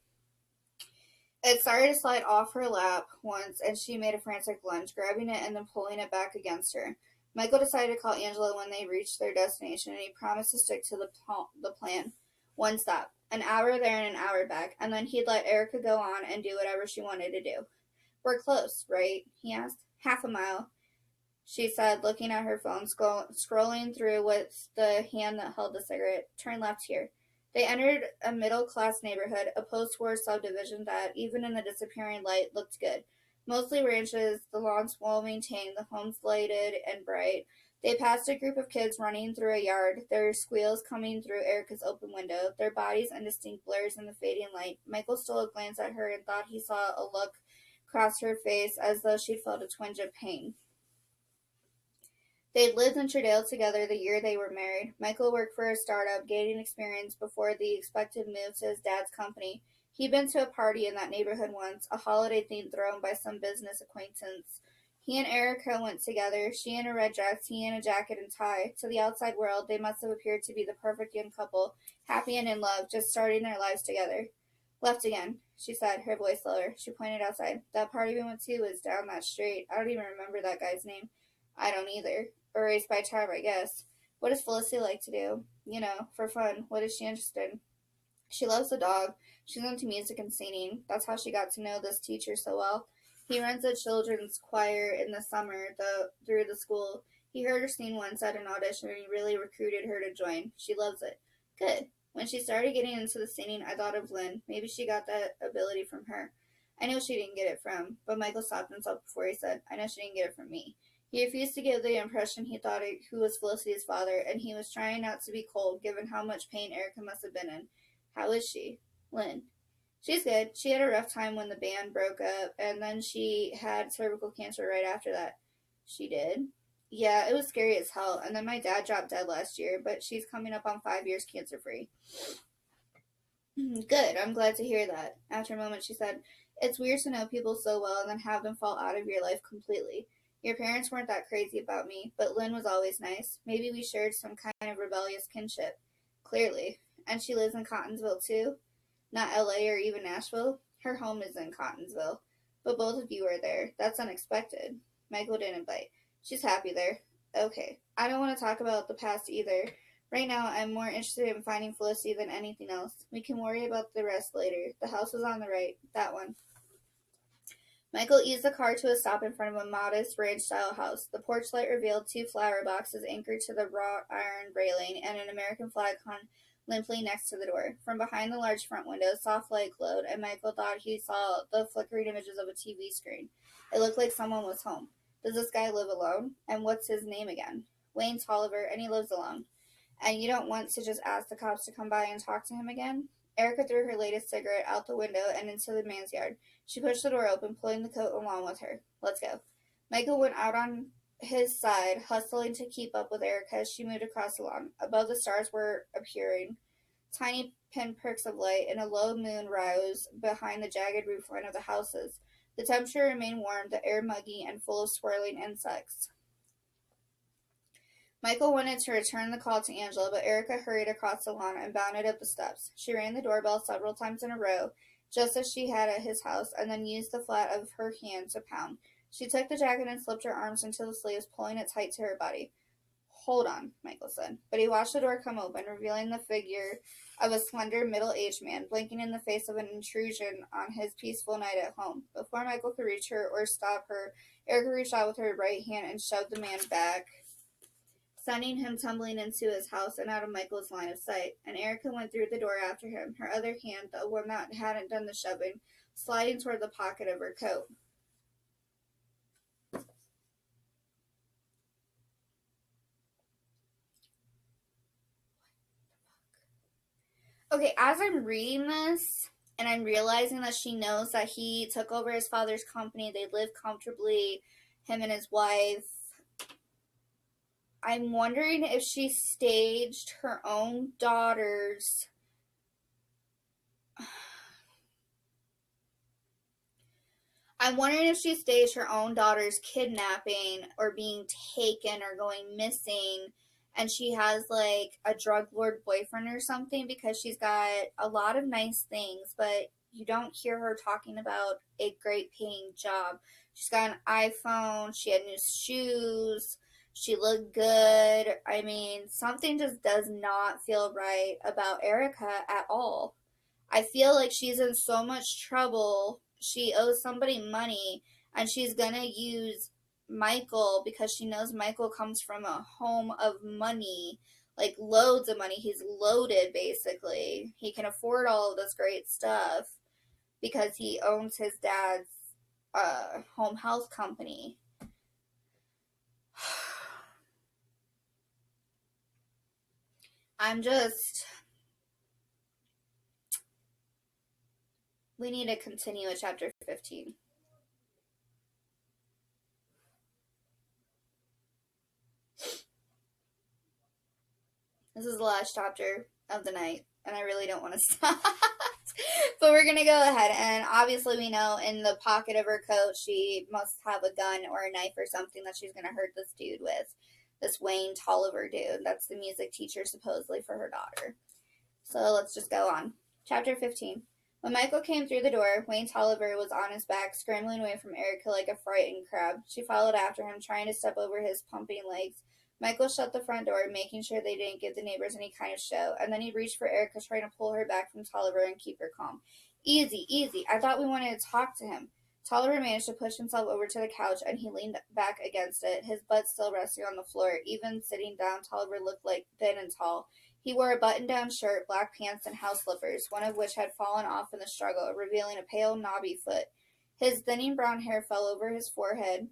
[SPEAKER 1] It started to slide off her lap once, and she made a frantic lunge, grabbing it and then pulling it back against her. Michael decided to call Angela when they reached their destination, and he promised to stick to the plan. One stop, an hour there and an hour back, and then he'd let Erica go on and do whatever she wanted to do. We're close, right? He asked. Half a mile, she said, looking at her phone, scrolling through with the hand that held the cigarette. Turn left here. They entered a middle-class neighborhood, a post-war subdivision that, even in the disappearing light, looked good. Mostly ranches, the lawns well-maintained, the homes lighted and bright. They passed a group of kids running through a yard, their squeals coming through Erica's open window, their bodies indistinct blurs in the fading light. Michael stole a glance at her and thought he saw a look cross her face as though she'd felt a twinge of pain. They'd lived in Trudale together the year they were married. Michael worked for a startup, gaining experience before the expected move to his dad's company. He'd been to a party in that neighborhood once, a holiday theme thrown by some business acquaintance. He and Erica went together, she in a red dress, he in a jacket and tie. To the outside world, they must have appeared to be the perfect young couple, happy and in love, just starting their lives together. Left again, she said, her voice lower. She pointed outside. That party we went to was down that street. I don't even remember that guy's name. I don't either. Or race by tribe, I guess. What does Felicity like to do? You know, for fun. What is she interested in? She loves the dog. She's into music and singing. That's how she got to know this teacher so well. He runs a children's choir in the summer through the school. He heard her sing once at an audition and he really recruited her to join. She loves it. Good. When she started getting into the singing, I thought of Lynn. Maybe she got that ability from her. I know she didn't get it from, but Michael stopped himself before he said, I know she didn't get it from me. He refused to give the impression he thought who was Felicity's father, and he was trying not to be cold, given how much pain Erica must have been in. How is she? Lynn. She's good. She had a rough time when the band broke up, and then she had cervical cancer right after that. She did? Yeah, it was scary as hell, and then my dad dropped dead last year, but she's coming up on 5 years cancer-free. Good, I'm glad to hear that. After a moment, she said, It's weird to know people so well and then have them fall out of your life completely. Your parents weren't that crazy about me, but Lynn was always nice. Maybe we shared some kind of rebellious kinship. Clearly. And she lives in Cottonsville, too? Not LA or even Nashville? Her home is in Cottonsville. But both of you are there. That's unexpected. Michael didn't bite. She's happy there. Okay. I don't want to talk about the past either. Right now, I'm more interested in finding Felicity than anything else. We can worry about the rest later. The house is on the right. That one. Michael eased the car to a stop in front of a modest ranch-style house. The porch light revealed 2 flower boxes anchored to the wrought iron railing and an American flag hung limply next to the door. From behind the large front window, soft light glowed, and Michael thought he saw the flickering images of a TV screen. It looked like someone was home. Does this guy live alone? And what's his name again? Wayne Tolliver, and he lives alone. And you don't want to just ask the cops to come by and talk to him again? Erica threw her latest cigarette out the window and into the man's yard. She pushed the door open, pulling the coat along with her. Let's go. Michael went out on his side, hustling to keep up with Erica as she moved across the lawn. Above, the stars were appearing, tiny pinpricks of light, and a low moon rose behind the jagged roofline of the houses. The temperature remained warm, the air muggy and full of swirling insects. Michael wanted to return the call to Angela, but Erica hurried across the lawn and bounded up the steps. She rang the doorbell several times in a row, just as she had at his house, and then used the flat of her hand to pound. She took the jacket and slipped her arms into the sleeves, pulling it tight to her body. Hold on, Michael said. But he watched the door come open, revealing the figure of a slender, middle-aged man, blinking in the face of an intrusion on his peaceful night at home. Before Michael could reach her or stop her, Erica reached out with her right hand and shoved the man back, sending him tumbling into his house and out of Michael's line of sight, and Erica went through the door after him, her other hand, the one that hadn't done the shoving, sliding toward the pocket of her coat. Okay, as I'm reading this, and I'm realizing that she knows that he took over his father's company, they live comfortably, him and his wife, I'm wondering if she staged her own daughter's kidnapping or being taken or going missing, and she has like a drug lord boyfriend or something, because she's got a lot of nice things, but you don't hear her talking about a great paying job. She's got an iPhone, she had new shoes, she looked good. I mean, something just does not feel right about Erica at all. I feel like she's in so much trouble. She owes somebody money, and she's gonna use Michael because she knows Michael comes from a home of money. like loads of money. He's loaded, basically. He can afford all of this great stuff because he owns his dad's home health company. We need to continue with chapter 15. This is the last chapter of the night, and I really don't want to stop. But we're going to go ahead, and obviously we know in the pocket of her coat she must have a gun or a knife or something that she's going to hurt this dude with. This Wayne Tolliver dude. That's the music teacher supposedly for her daughter. So let's just go on. Chapter 15. When Michael came through the door, Wayne Tolliver was on his back, scrambling away from Erica like a frightened crab. She followed after him, trying to step over his pumping legs. Michael shut the front door, making sure they didn't give the neighbors any kind of show, and then he reached for Erica, trying to pull her back from Tolliver and keep her calm. Easy, easy. I thought we wanted to talk to him. Tolliver managed to push himself over to the couch, and he leaned back against it, his butt still resting on the floor. Even sitting down, Tolliver looked like thin and tall. He wore a button-down shirt, black pants, and house slippers, one of which had fallen off in the struggle, revealing a pale, knobby foot. His thinning brown hair fell over his forehead,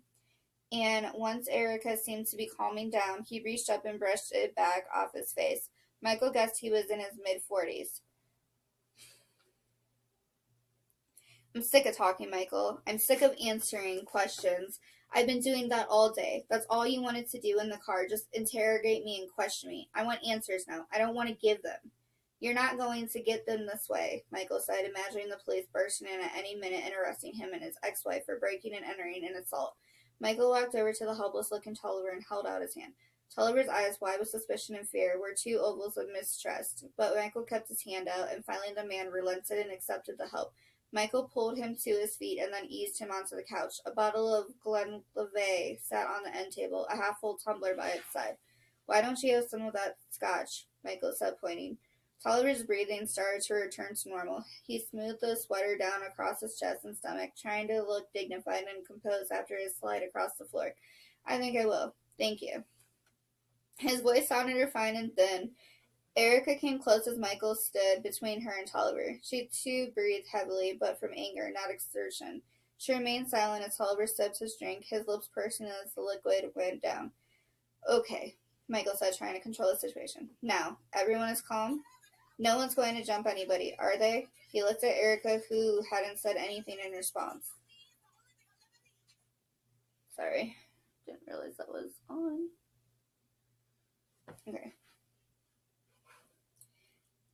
[SPEAKER 1] and once Erica seemed to be calming down, he reached up and brushed it back off his face. Michael guessed he was in his mid-40s. I'm sick of talking, Michael. I'm sick of answering questions. I've been doing that all day. That's all you wanted to do in the car, just interrogate me and question me. I want answers now. I don't want to give them. You're not going to get them this way, Michael said, imagining the police bursting in at any minute and arresting him and his ex-wife for breaking and entering an assault. Michael walked over to the helpless-looking Tolliver and held out his hand. Tolliver's eyes, wide with suspicion and fear, were two ovals of mistrust, but Michael kept his hand out, and finally the man relented and accepted the help. Michael pulled him to his feet and then eased him onto the couch. A bottle of Glenlivet sat on the end table, a half-full tumbler by its side. Why don't you have some of that scotch? Michael said, pointing. Tolliver's breathing started to return to normal. He smoothed the sweater down across his chest and stomach, trying to look dignified and composed after his slide across the floor. I think I will. Thank you. His voice sounded refined and thin. Erica came close as Michael stood between her and Tolliver. She too breathed heavily, but from anger, not exertion. She remained silent as Tolliver sipped his drink, his lips pursing as the liquid went down. Okay, Michael said, trying to control the situation. Now, everyone is calm? No one's going to jump anybody, are they? He looked at Erica, who hadn't said anything in response. Sorry, didn't realize that was on. Okay.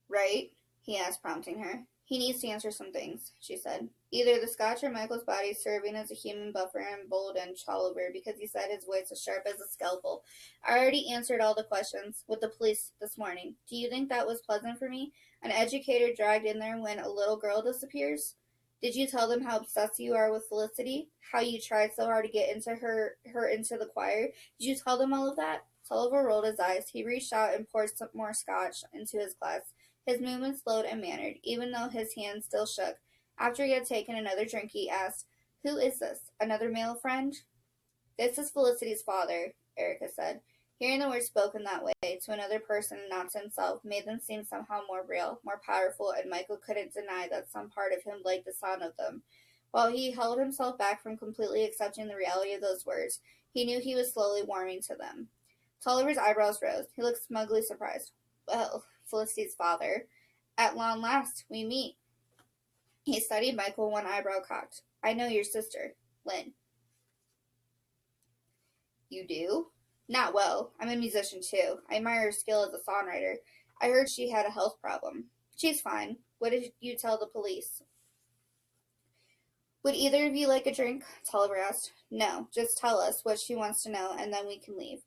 [SPEAKER 1] Right? He asked, prompting her. He needs to answer some things, she said. Either the scotch or Michael's body serving as a human buffer emboldened Tolliver because he said his voice as sharp as a scalpel. I already answered all the questions with the police this morning. Do you think that was pleasant for me? An educator dragged in there when a little girl disappears? Did you tell them how obsessed you are with Felicity? How you tried so hard to get her into the choir? Did you tell them all of that? Tolliver rolled his eyes. He reached out and poured some more scotch into his glass. His movements slowed and mannered, even though his hand still shook. After he had taken another drink, he asked, Who is this? Another male friend? This is Felicity's father, Erica said. Hearing the words spoken that way, to another person and not to himself, made them seem somehow more real, more powerful, and Michael couldn't deny that some part of him liked the sound of them. While he held himself back from completely accepting the reality of those words, he knew he was slowly warming to them. Tolliver's eyebrows rose. He looked smugly surprised. Well, Felicity's father. At long last, we meet. He studied Michael, one eyebrow cocked. I know your sister, Lynn. You do? Not well. I'm a musician, too. I admire her skill as a songwriter. I heard she had a health problem. She's fine. What did you tell the police? Would either of you like a drink? Tolliver asked. No, just tell us what she wants to know, and then we can leave.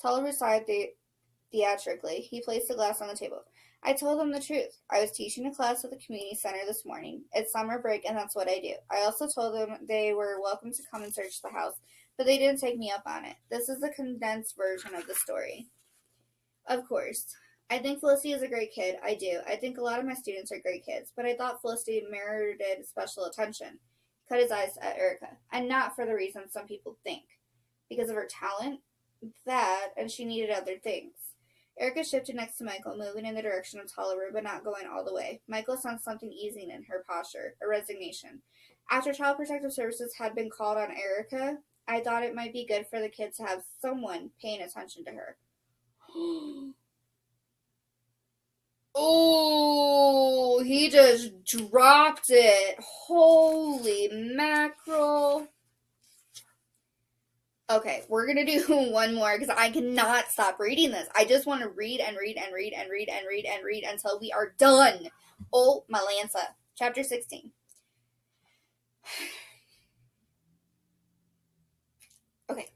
[SPEAKER 1] Tolliver sighed theatrically. He placed a glass on the table. I told them the truth. I was teaching a class at the community center this morning. It's summer break, and that's what I do. I also told them they were welcome to come and search the house, but they didn't take me up on it. This is a condensed version of the story. Of course. I think Felicity is a great kid. I do. I think a lot of my students are great kids, but I thought Felicity merited special attention. He cut his eyes at Erica, and not for the reason some people think. Because of her talent, that, and she needed other things. Erica shifted next to Michael, moving in the direction of Tolliver, but not going all the way. Michael sensed something easing in her posture, a resignation. After Child Protective Services had been called on Erica, I thought it might be good for the kids to have someone paying attention to her. Oh, he just dropped it. Holy mackerel. Okay, we're gonna do one more because I cannot stop reading this. I just want to read and read and read and read and read and read until we are done. Oh, my Lanza. Chapter 16. Okay.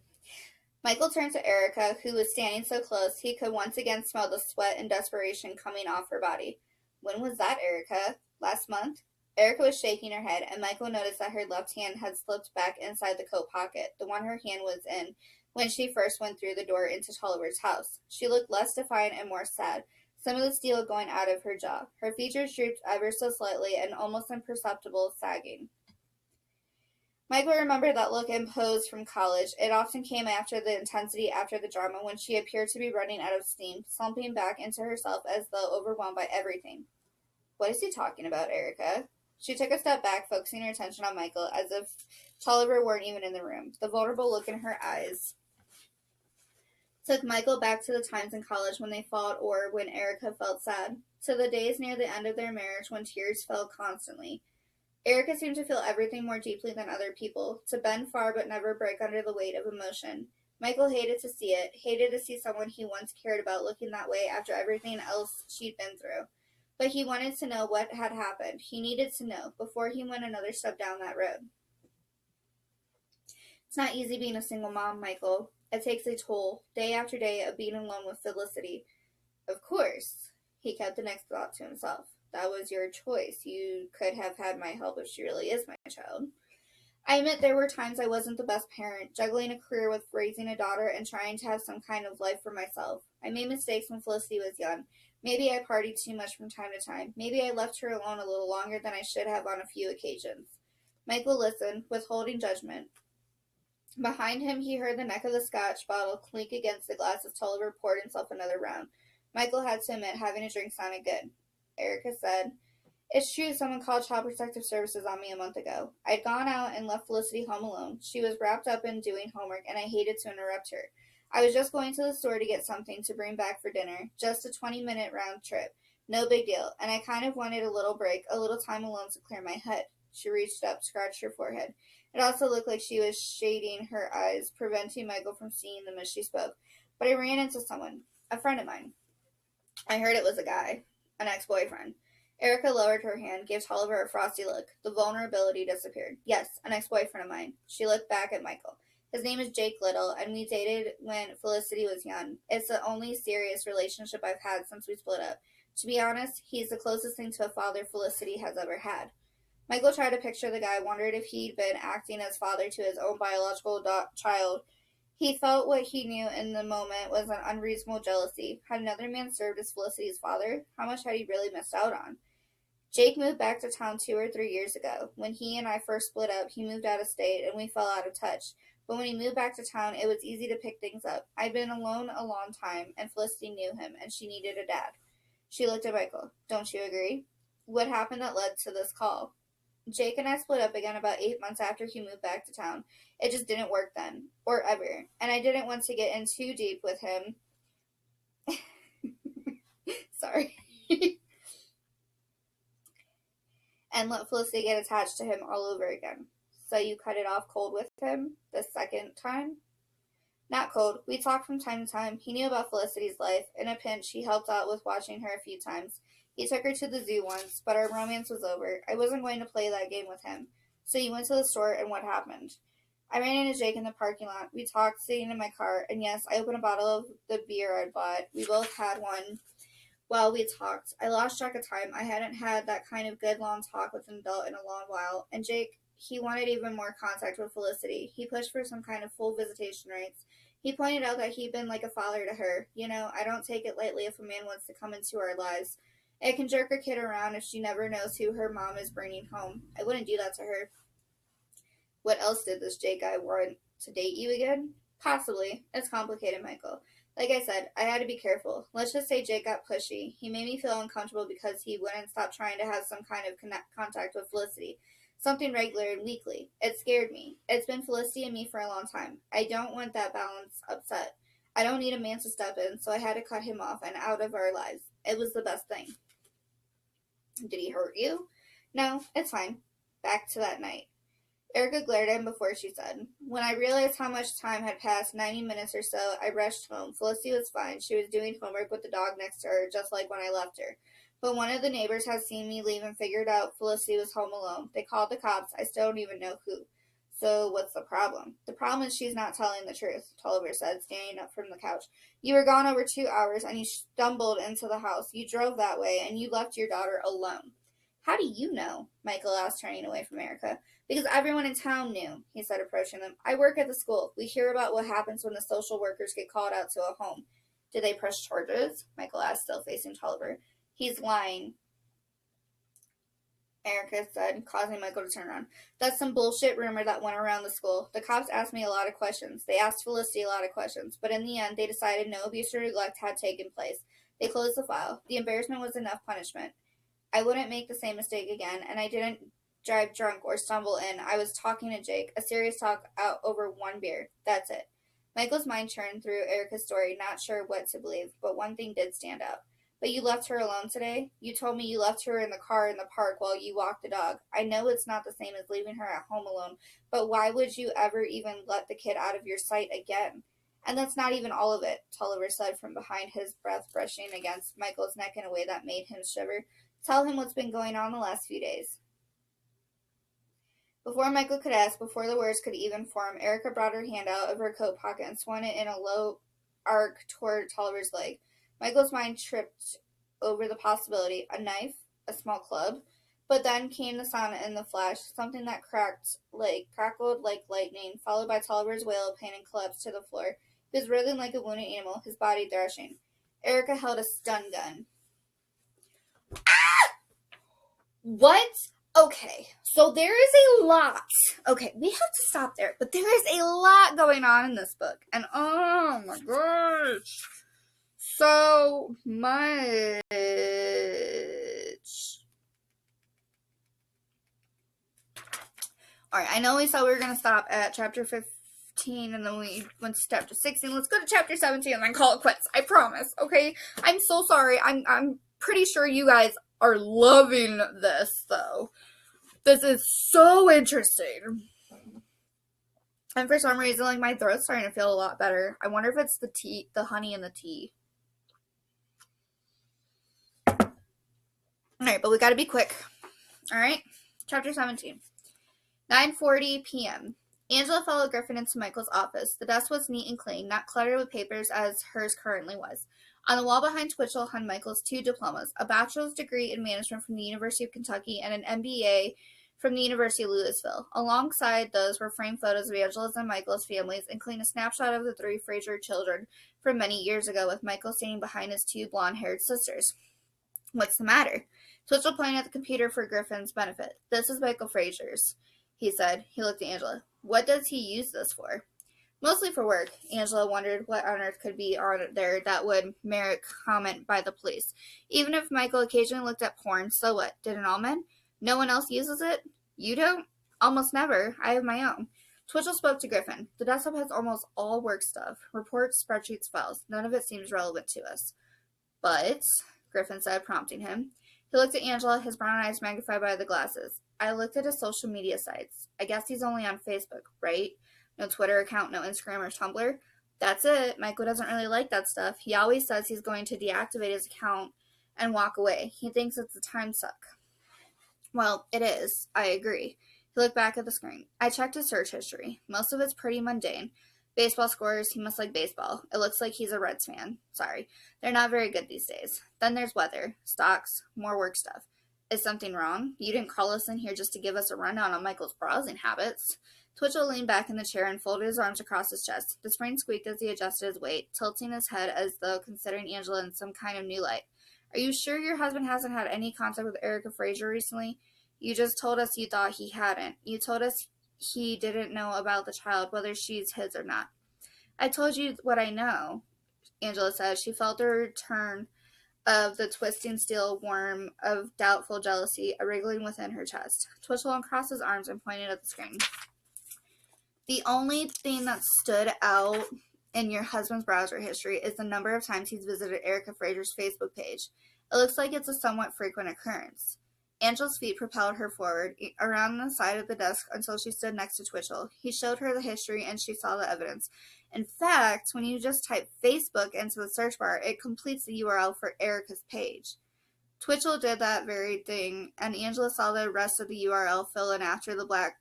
[SPEAKER 1] Michael turned to Erica, who was standing so close he could once again smell the sweat and desperation coming off her body. When was that, Erica? Last month? Erica was shaking her head, and Michael noticed that her left hand had slipped back inside the coat pocket, the one her hand was in when she first went through the door into Tolliver's house. She looked less defiant and more sad, some of the steel going out of her jaw. Her features drooped ever so slightly, and almost imperceptible sagging. Michael remembered that look and pose from college. It often came after the intensity after the drama when she appeared to be running out of steam, slumping back into herself as though overwhelmed by everything. What is he talking about, Erica? She took a step back, focusing her attention on Michael, as if Tolliver weren't even in the room. The vulnerable look in her eyes took Michael back to the times in college when they fought or when Erica felt sad, to the days near the end of their marriage when tears fell constantly. Erica seemed to feel everything more deeply than other people, to bend far but never break under the weight of emotion. Michael hated to see it, hated to see someone he once cared about looking that way after everything else she'd been through. But he wanted to know what had happened. He needed to know before he went another step down that road. It's not easy being a single mom, Michael. It takes a toll, day after day, of being alone with Felicity. Of course, he kept the next thought to himself. That was your choice. You could have had my help if she really is my child. I admit there were times I wasn't the best parent, juggling a career with raising a daughter and trying to have some kind of life for myself. I made mistakes when Felicity was young. Maybe I partied too much from time to time. Maybe I left her alone a little longer than I should have on a few occasions. Michael listened, withholding judgment. Behind him, he heard the neck of the scotch bottle clink against the glass as Tolliver poured himself another round. Michael had to admit having a drink sounded good. Erica said, "It's true someone called Child Protective Services on me a month ago. I'd gone out and left Felicity home alone. She was wrapped up in doing homework, and I hated to interrupt her. I was just going to the store to get something to bring back for dinner. Just a 20-minute round trip. No big deal. And I kind of wanted a little break, a little time alone to clear my head." She reached up, scratched her forehead. It also looked like she was shading her eyes, preventing Michael from seeing them as she spoke. "But I ran into someone. A friend of mine. I heard it was a guy. An ex-boyfriend." Erica lowered her hand, gave Tolliver a frosty look. The vulnerability disappeared. "Yes, an ex-boyfriend of mine." She looked back at Michael. "His name is Jake Little, and we dated when Felicity was young. It's the only serious relationship I've had since we split up. To be honest, he's the closest thing to a father Felicity has ever had." Michael tried to picture the guy, wondered if he'd been acting as father to his own biological child. He felt what he knew in the moment was an unreasonable jealousy. Had another man served as Felicity's father? How much had he really missed out on? Jake moved back to town 2 or 3 years ago. When he and I first split up, he moved out of state, and we fell out of touch. But when he moved back to town, it was easy to pick things up. I'd been alone a long time, and Felicity knew him, and she needed a dad. She looked at Michael. "Don't you agree?" "What happened that led to this call?" "Jake and I split up again about 8 months after he moved back to town. It just didn't work then. Or ever. And I didn't want to get in too deep with him." Sorry. "And let Felicity get attached to him all over again." "So you cut it off cold with him? The second time?" "Not cold. We talked from time to time. He knew about Felicity's life. In a pinch, he helped out with watching her a few times. He took her to the zoo once, but our romance was over. I wasn't going to play that game with him. So you went to the store, and what happened?" "I ran into Jake in the parking lot. We talked, sitting in my car, and yes, I opened a bottle of the beer I'd bought. We both had one while we talked. I lost track of time. I hadn't had that kind of good long talk with an adult in a long while. And Jake, he wanted even more contact with Felicity. He pushed for some kind of full visitation rights. He pointed out that he'd been like a father to her. You know, I don't take it lightly if a man wants to come into our lives. It can jerk a kid around if she never knows who her mom is bringing home. I wouldn't do that to her." "What else did this Jake guy want? To date you again?" "Possibly. It's complicated, Michael. Like I said, I had to be careful. Let's just say Jake got pushy. He made me feel uncomfortable because he wouldn't stop trying to have some kind of contact with Felicity. Something regular and weekly. It scared me. It's been Felicity and me for a long time. I don't want that balance upset. I don't need a man to step in, so I had to cut him off and out of our lives. It was the best thing. Did he hurt you? No, it's fine. Back to that night. Erica glared at him before she said, "When I realized how much time had passed, 90 minutes or so, I rushed home. Felicity was fine. She was doing homework with the dog next to her, just like when I left her. But one of the neighbors had seen me leave and figured out Felicity was home alone. They called the cops. I still don't even know who. So what's the problem?" "The problem is she's not telling the truth," Tolliver said, standing up from the couch. "You were gone over 2 hours, and you stumbled into the house. You drove that way, and you left your daughter alone." "How do you know?" Michael asked, turning away from Erica. "Because everyone in town knew," he said, approaching them. "I work at the school. We hear about what happens when the social workers get called out to a home." "Did they press charges?" Michael asked, still facing Tolliver. "He's lying," Erica said, causing Michael to turn around. "That's some bullshit rumor that went around the school. The cops asked me a lot of questions. They asked Felicity a lot of questions. But in the end, they decided no abuse or neglect had taken place. They closed the file. The embarrassment was enough punishment. I wouldn't make the same mistake again, and I didn't drive drunk or stumble in. I was talking to Jake, a serious talk out over one beer. That's it." Michael's mind turned through Erica's story, not sure what to believe, but one thing did stand out. "But you left her alone today? You told me you left her in the car in the park while you walked the dog. I know it's not the same as leaving her at home alone, but why would you ever even let the kid out of your sight again?" "And that's not even all of it," Tolliver said from behind, his breath brushing against Michael's neck in a way that made him shiver. "Tell him what's been going on the last few days." Before Michael could ask, before the words could even form, Erica brought her hand out of her coat pocket and swung it in a low arc toward Tolliver's leg. Michael's mind tripped over the possibility. A knife? A small club? But then came the sound in the flash, something that crackled like lightning, followed by Tolliver's wail of pain and collapsed to the floor. He was writhing like a wounded animal, his body thrashing. Erica held a stun gun. What? Okay, so there is a lot. Okay, we have to stop there, but there is a lot going on in this book, and oh my gosh, so much. Alright, I know we said we were going to stop at chapter 15, and then we went to chapter 16. Let's go to chapter 17 and then call it quits. I promise, okay? I'm so sorry. I'm pretty sure you guys are loving this, though. This is so interesting. And for some reason, like, my throat's starting to feel a lot better. I wonder if it's the tea, the honey in the tea. Alright, but we gotta be quick. Alright, chapter 17. 9:40 p.m. Angela followed Griffin into Michael's office. The desk was neat and clean, not cluttered with papers as hers currently was. On the wall behind Twitchell hung Michael's 2 diplomas, a bachelor's degree in management from the University of Kentucky and an MBA from the University of Louisville. Alongside those were framed photos of Angela's and Michael's families, including a snapshot of the 3 Fraser children from many years ago, with Michael standing behind his 2 blonde-haired sisters. "What's the matter?" Twitchell pointed at the computer for Griffin's benefit. "This is Michael Fraser's," he said. He looked at Angela. "What does he use this for?" "Mostly for work." Angela wondered what on earth could be on there that would merit comment by the police. Even if Michael occasionally looked at porn, so what? Didn't all men? "No one else uses it?" "You don't?" "Almost never. I have my own." Twitchell spoke to Griffin. "The desktop has almost all work stuff. Reports, spreadsheets, files. None of it seems relevant to us." "But," Griffin said, prompting him. He looked at Angela, his brown eyes magnified by the glasses. "I looked at his social media sites. I guess he's only on Facebook, right? No Twitter account, no Instagram or Tumblr?" "That's it. Michael doesn't really like that stuff. He always says he's going to deactivate his account and walk away. He thinks it's a time suck." "Well, it is. I agree." He looked back at the screen. "I checked his search history. Most of it's pretty mundane. Baseball scores, he must like baseball. It looks like he's a Reds fan. Sorry. They're not very good these days. Then there's weather, stocks, more work stuff. Is something wrong? You didn't call us in here just to give us a rundown on Michael's browsing habits." Twitchell leaned back in the chair and folded his arms across his chest. The spring squeaked as he adjusted his weight, tilting his head as though considering Angela in some kind of new light. "Are you sure your husband hasn't had any contact with Erica Fraser recently? You just told us you thought he hadn't. You told us he didn't know about the child, whether she's his or not." "I told you what I know," Angela says. She felt the return of the twisting steel worm of doubtful jealousy wriggling within her chest. Twitchell uncrossed his arms and pointed at the screen. The only thing that stood out in your husband's browser history is the number of times he's visited Erica Fraser's Facebook page. It looks like it's a somewhat frequent occurrence. Angela's feet propelled her forward, around the side of the desk until she stood next to Twitchell. He showed her the history and she saw the evidence. In fact, when you just type Facebook into the search bar, it completes the URL for Erica's page. Twitchell did that very thing, and Angela saw the rest of the URL fill in after the black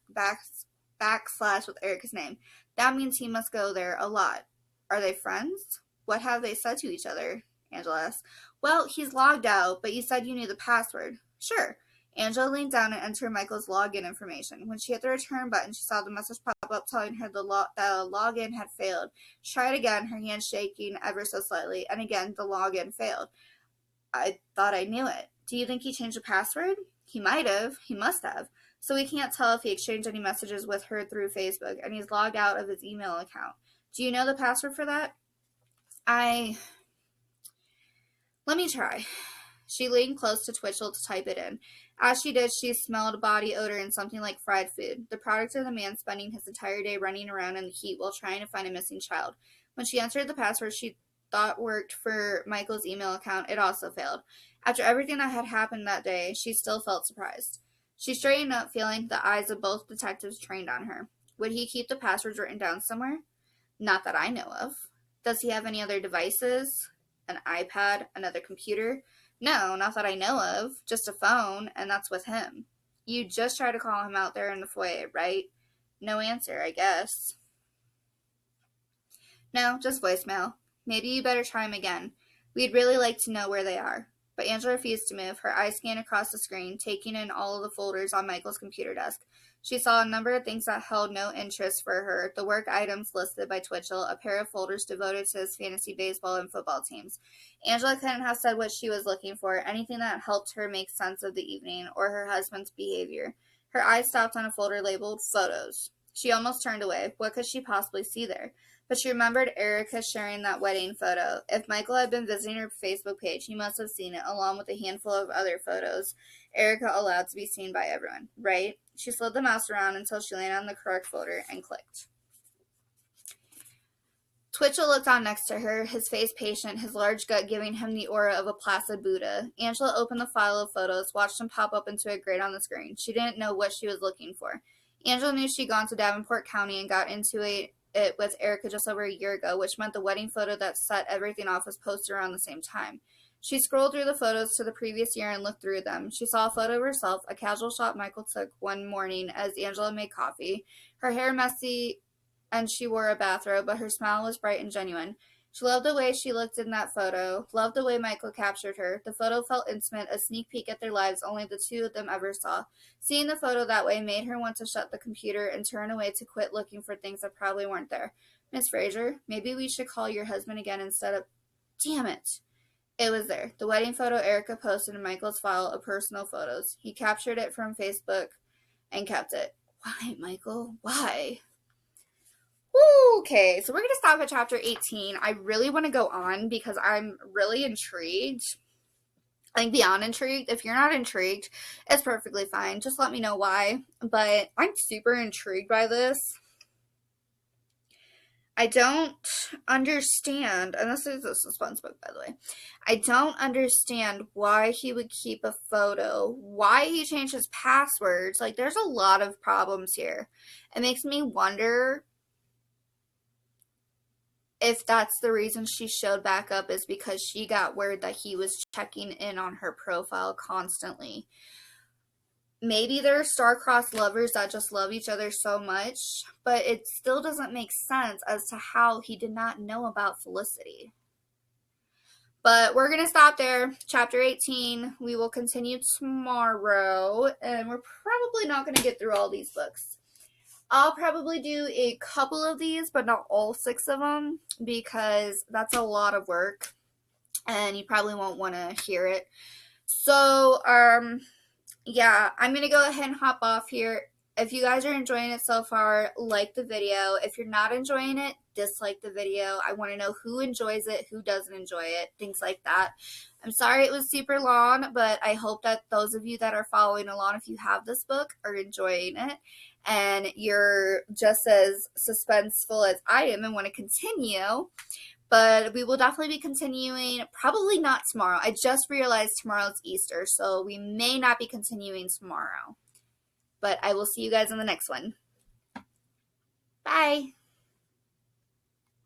[SPEAKER 1] backslash with Erica's name. That means he must go there a lot. Are they friends? What have they said to each other? Angela asked. Well, he's logged out, but you said you knew the password. Sure. Angela leaned down and entered Michael's login information. When she hit the return button, she saw the message pop up telling her the login had failed. She tried again, her hand shaking ever so slightly, and again the login failed. I thought I knew it. Do you think he changed the password? He might have. He must have. So we can't tell if he exchanged any messages with her through Facebook, and he's logged out of his email account. Do you know the password for that? Let me try. She leaned close to Twitchell to type it in. As she did, she smelled body odor and something like fried food, the product of the man spending his entire day running around in the heat while trying to find a missing child. When she entered the password she thought worked for Michael's email account, it also failed. After everything that had happened that day, she still felt surprised. She straightened up, feeling the eyes of both detectives trained on her. Would he keep the passwords written down somewhere? Not that I know of. Does he have any other devices? An iPad? Another computer? No, not that I know of. Just a phone, and that's with him. You just tried to call him out there in the foyer, right? No answer, I guess. No, just voicemail. Maybe you better try him again. We'd really like to know where they are. But Angela refused to move, her eyes scanned across the screen, taking in all of the folders on Michael's computer desk. She saw a number of things that held no interest for her, the work items listed by Twitchell, a pair of folders devoted to his fantasy baseball and football teams. Angela couldn't have said what she was looking for, anything that helped her make sense of the evening or her husband's behavior. Her eyes stopped on a folder labeled Photos. She almost turned away. What could she possibly see there? But she remembered Erica sharing that wedding photo. If Michael had been visiting her Facebook page, he must have seen it, along with a handful of other photos Erica allowed to be seen by everyone, right? She slid the mouse around until she landed on the correct folder and clicked. Twitchell looked on next to her, his face patient, his large gut giving him the aura of a placid Buddha. Angela opened the file of photos, watched them pop up into a grid on the screen. She didn't know what she was looking for. Angela knew she'd gone to Davenport County and got into it with Erica just over a year ago, which meant the wedding photo that set everything off was posted around the same time. She scrolled through the photos to the previous year and looked through them. She saw a photo of herself, a casual shot Michael took one morning as Angela made coffee. Her hair messy, and she wore a bathrobe, but her smile was bright and genuine. She loved the way she looked in that photo, loved the way Michael captured her. The photo felt intimate, a sneak peek at their lives only the two of them ever saw. Seeing the photo that way made her want to shut the computer and turn away to quit looking for things that probably weren't there. Miss Fraser, maybe we should call your husband again instead of... Damn it! It was there. The wedding photo Erica posted in Michael's file of personal photos. He captured it from Facebook and kept it. Why, Michael? Why? Okay, so we're going to stop at chapter 18. I really want to go on because I'm really intrigued. Like, beyond intrigued. If you're not intrigued, it's perfectly fine. Just let me know why. But I'm super intrigued by this. I don't understand, and this is a suspense book, by the way. I don't understand why he would keep a photo, why he changed his passwords. Like, there's a lot of problems here. It makes me wonder if that's the reason she showed back up is because she got word that he was checking in on her profile constantly. Maybe they're star-crossed lovers that just love each other so much, but it still doesn't make sense as to how he did not know about Felicity. But we're going to stop there. Chapter 18. We will continue tomorrow, and we're probably not going to get through all these books. I'll probably do a couple of these, but not all 6 of them, because that's a lot of work, and you probably won't want to hear it. So, yeah, I'm going to go ahead and hop off here. If you guys are enjoying it so far, like the video. If you're not enjoying it, dislike the video. I want to know who enjoys it, who doesn't enjoy it, things like that. I'm sorry it was super long, but I hope that those of you that are following along, if you have this book, are enjoying it and you're just as suspenseful as I am and want to continue. But we will definitely be continuing, probably not tomorrow. I just realized tomorrow's Easter, so we may not be continuing tomorrow. But I will see you guys in the next one. Bye.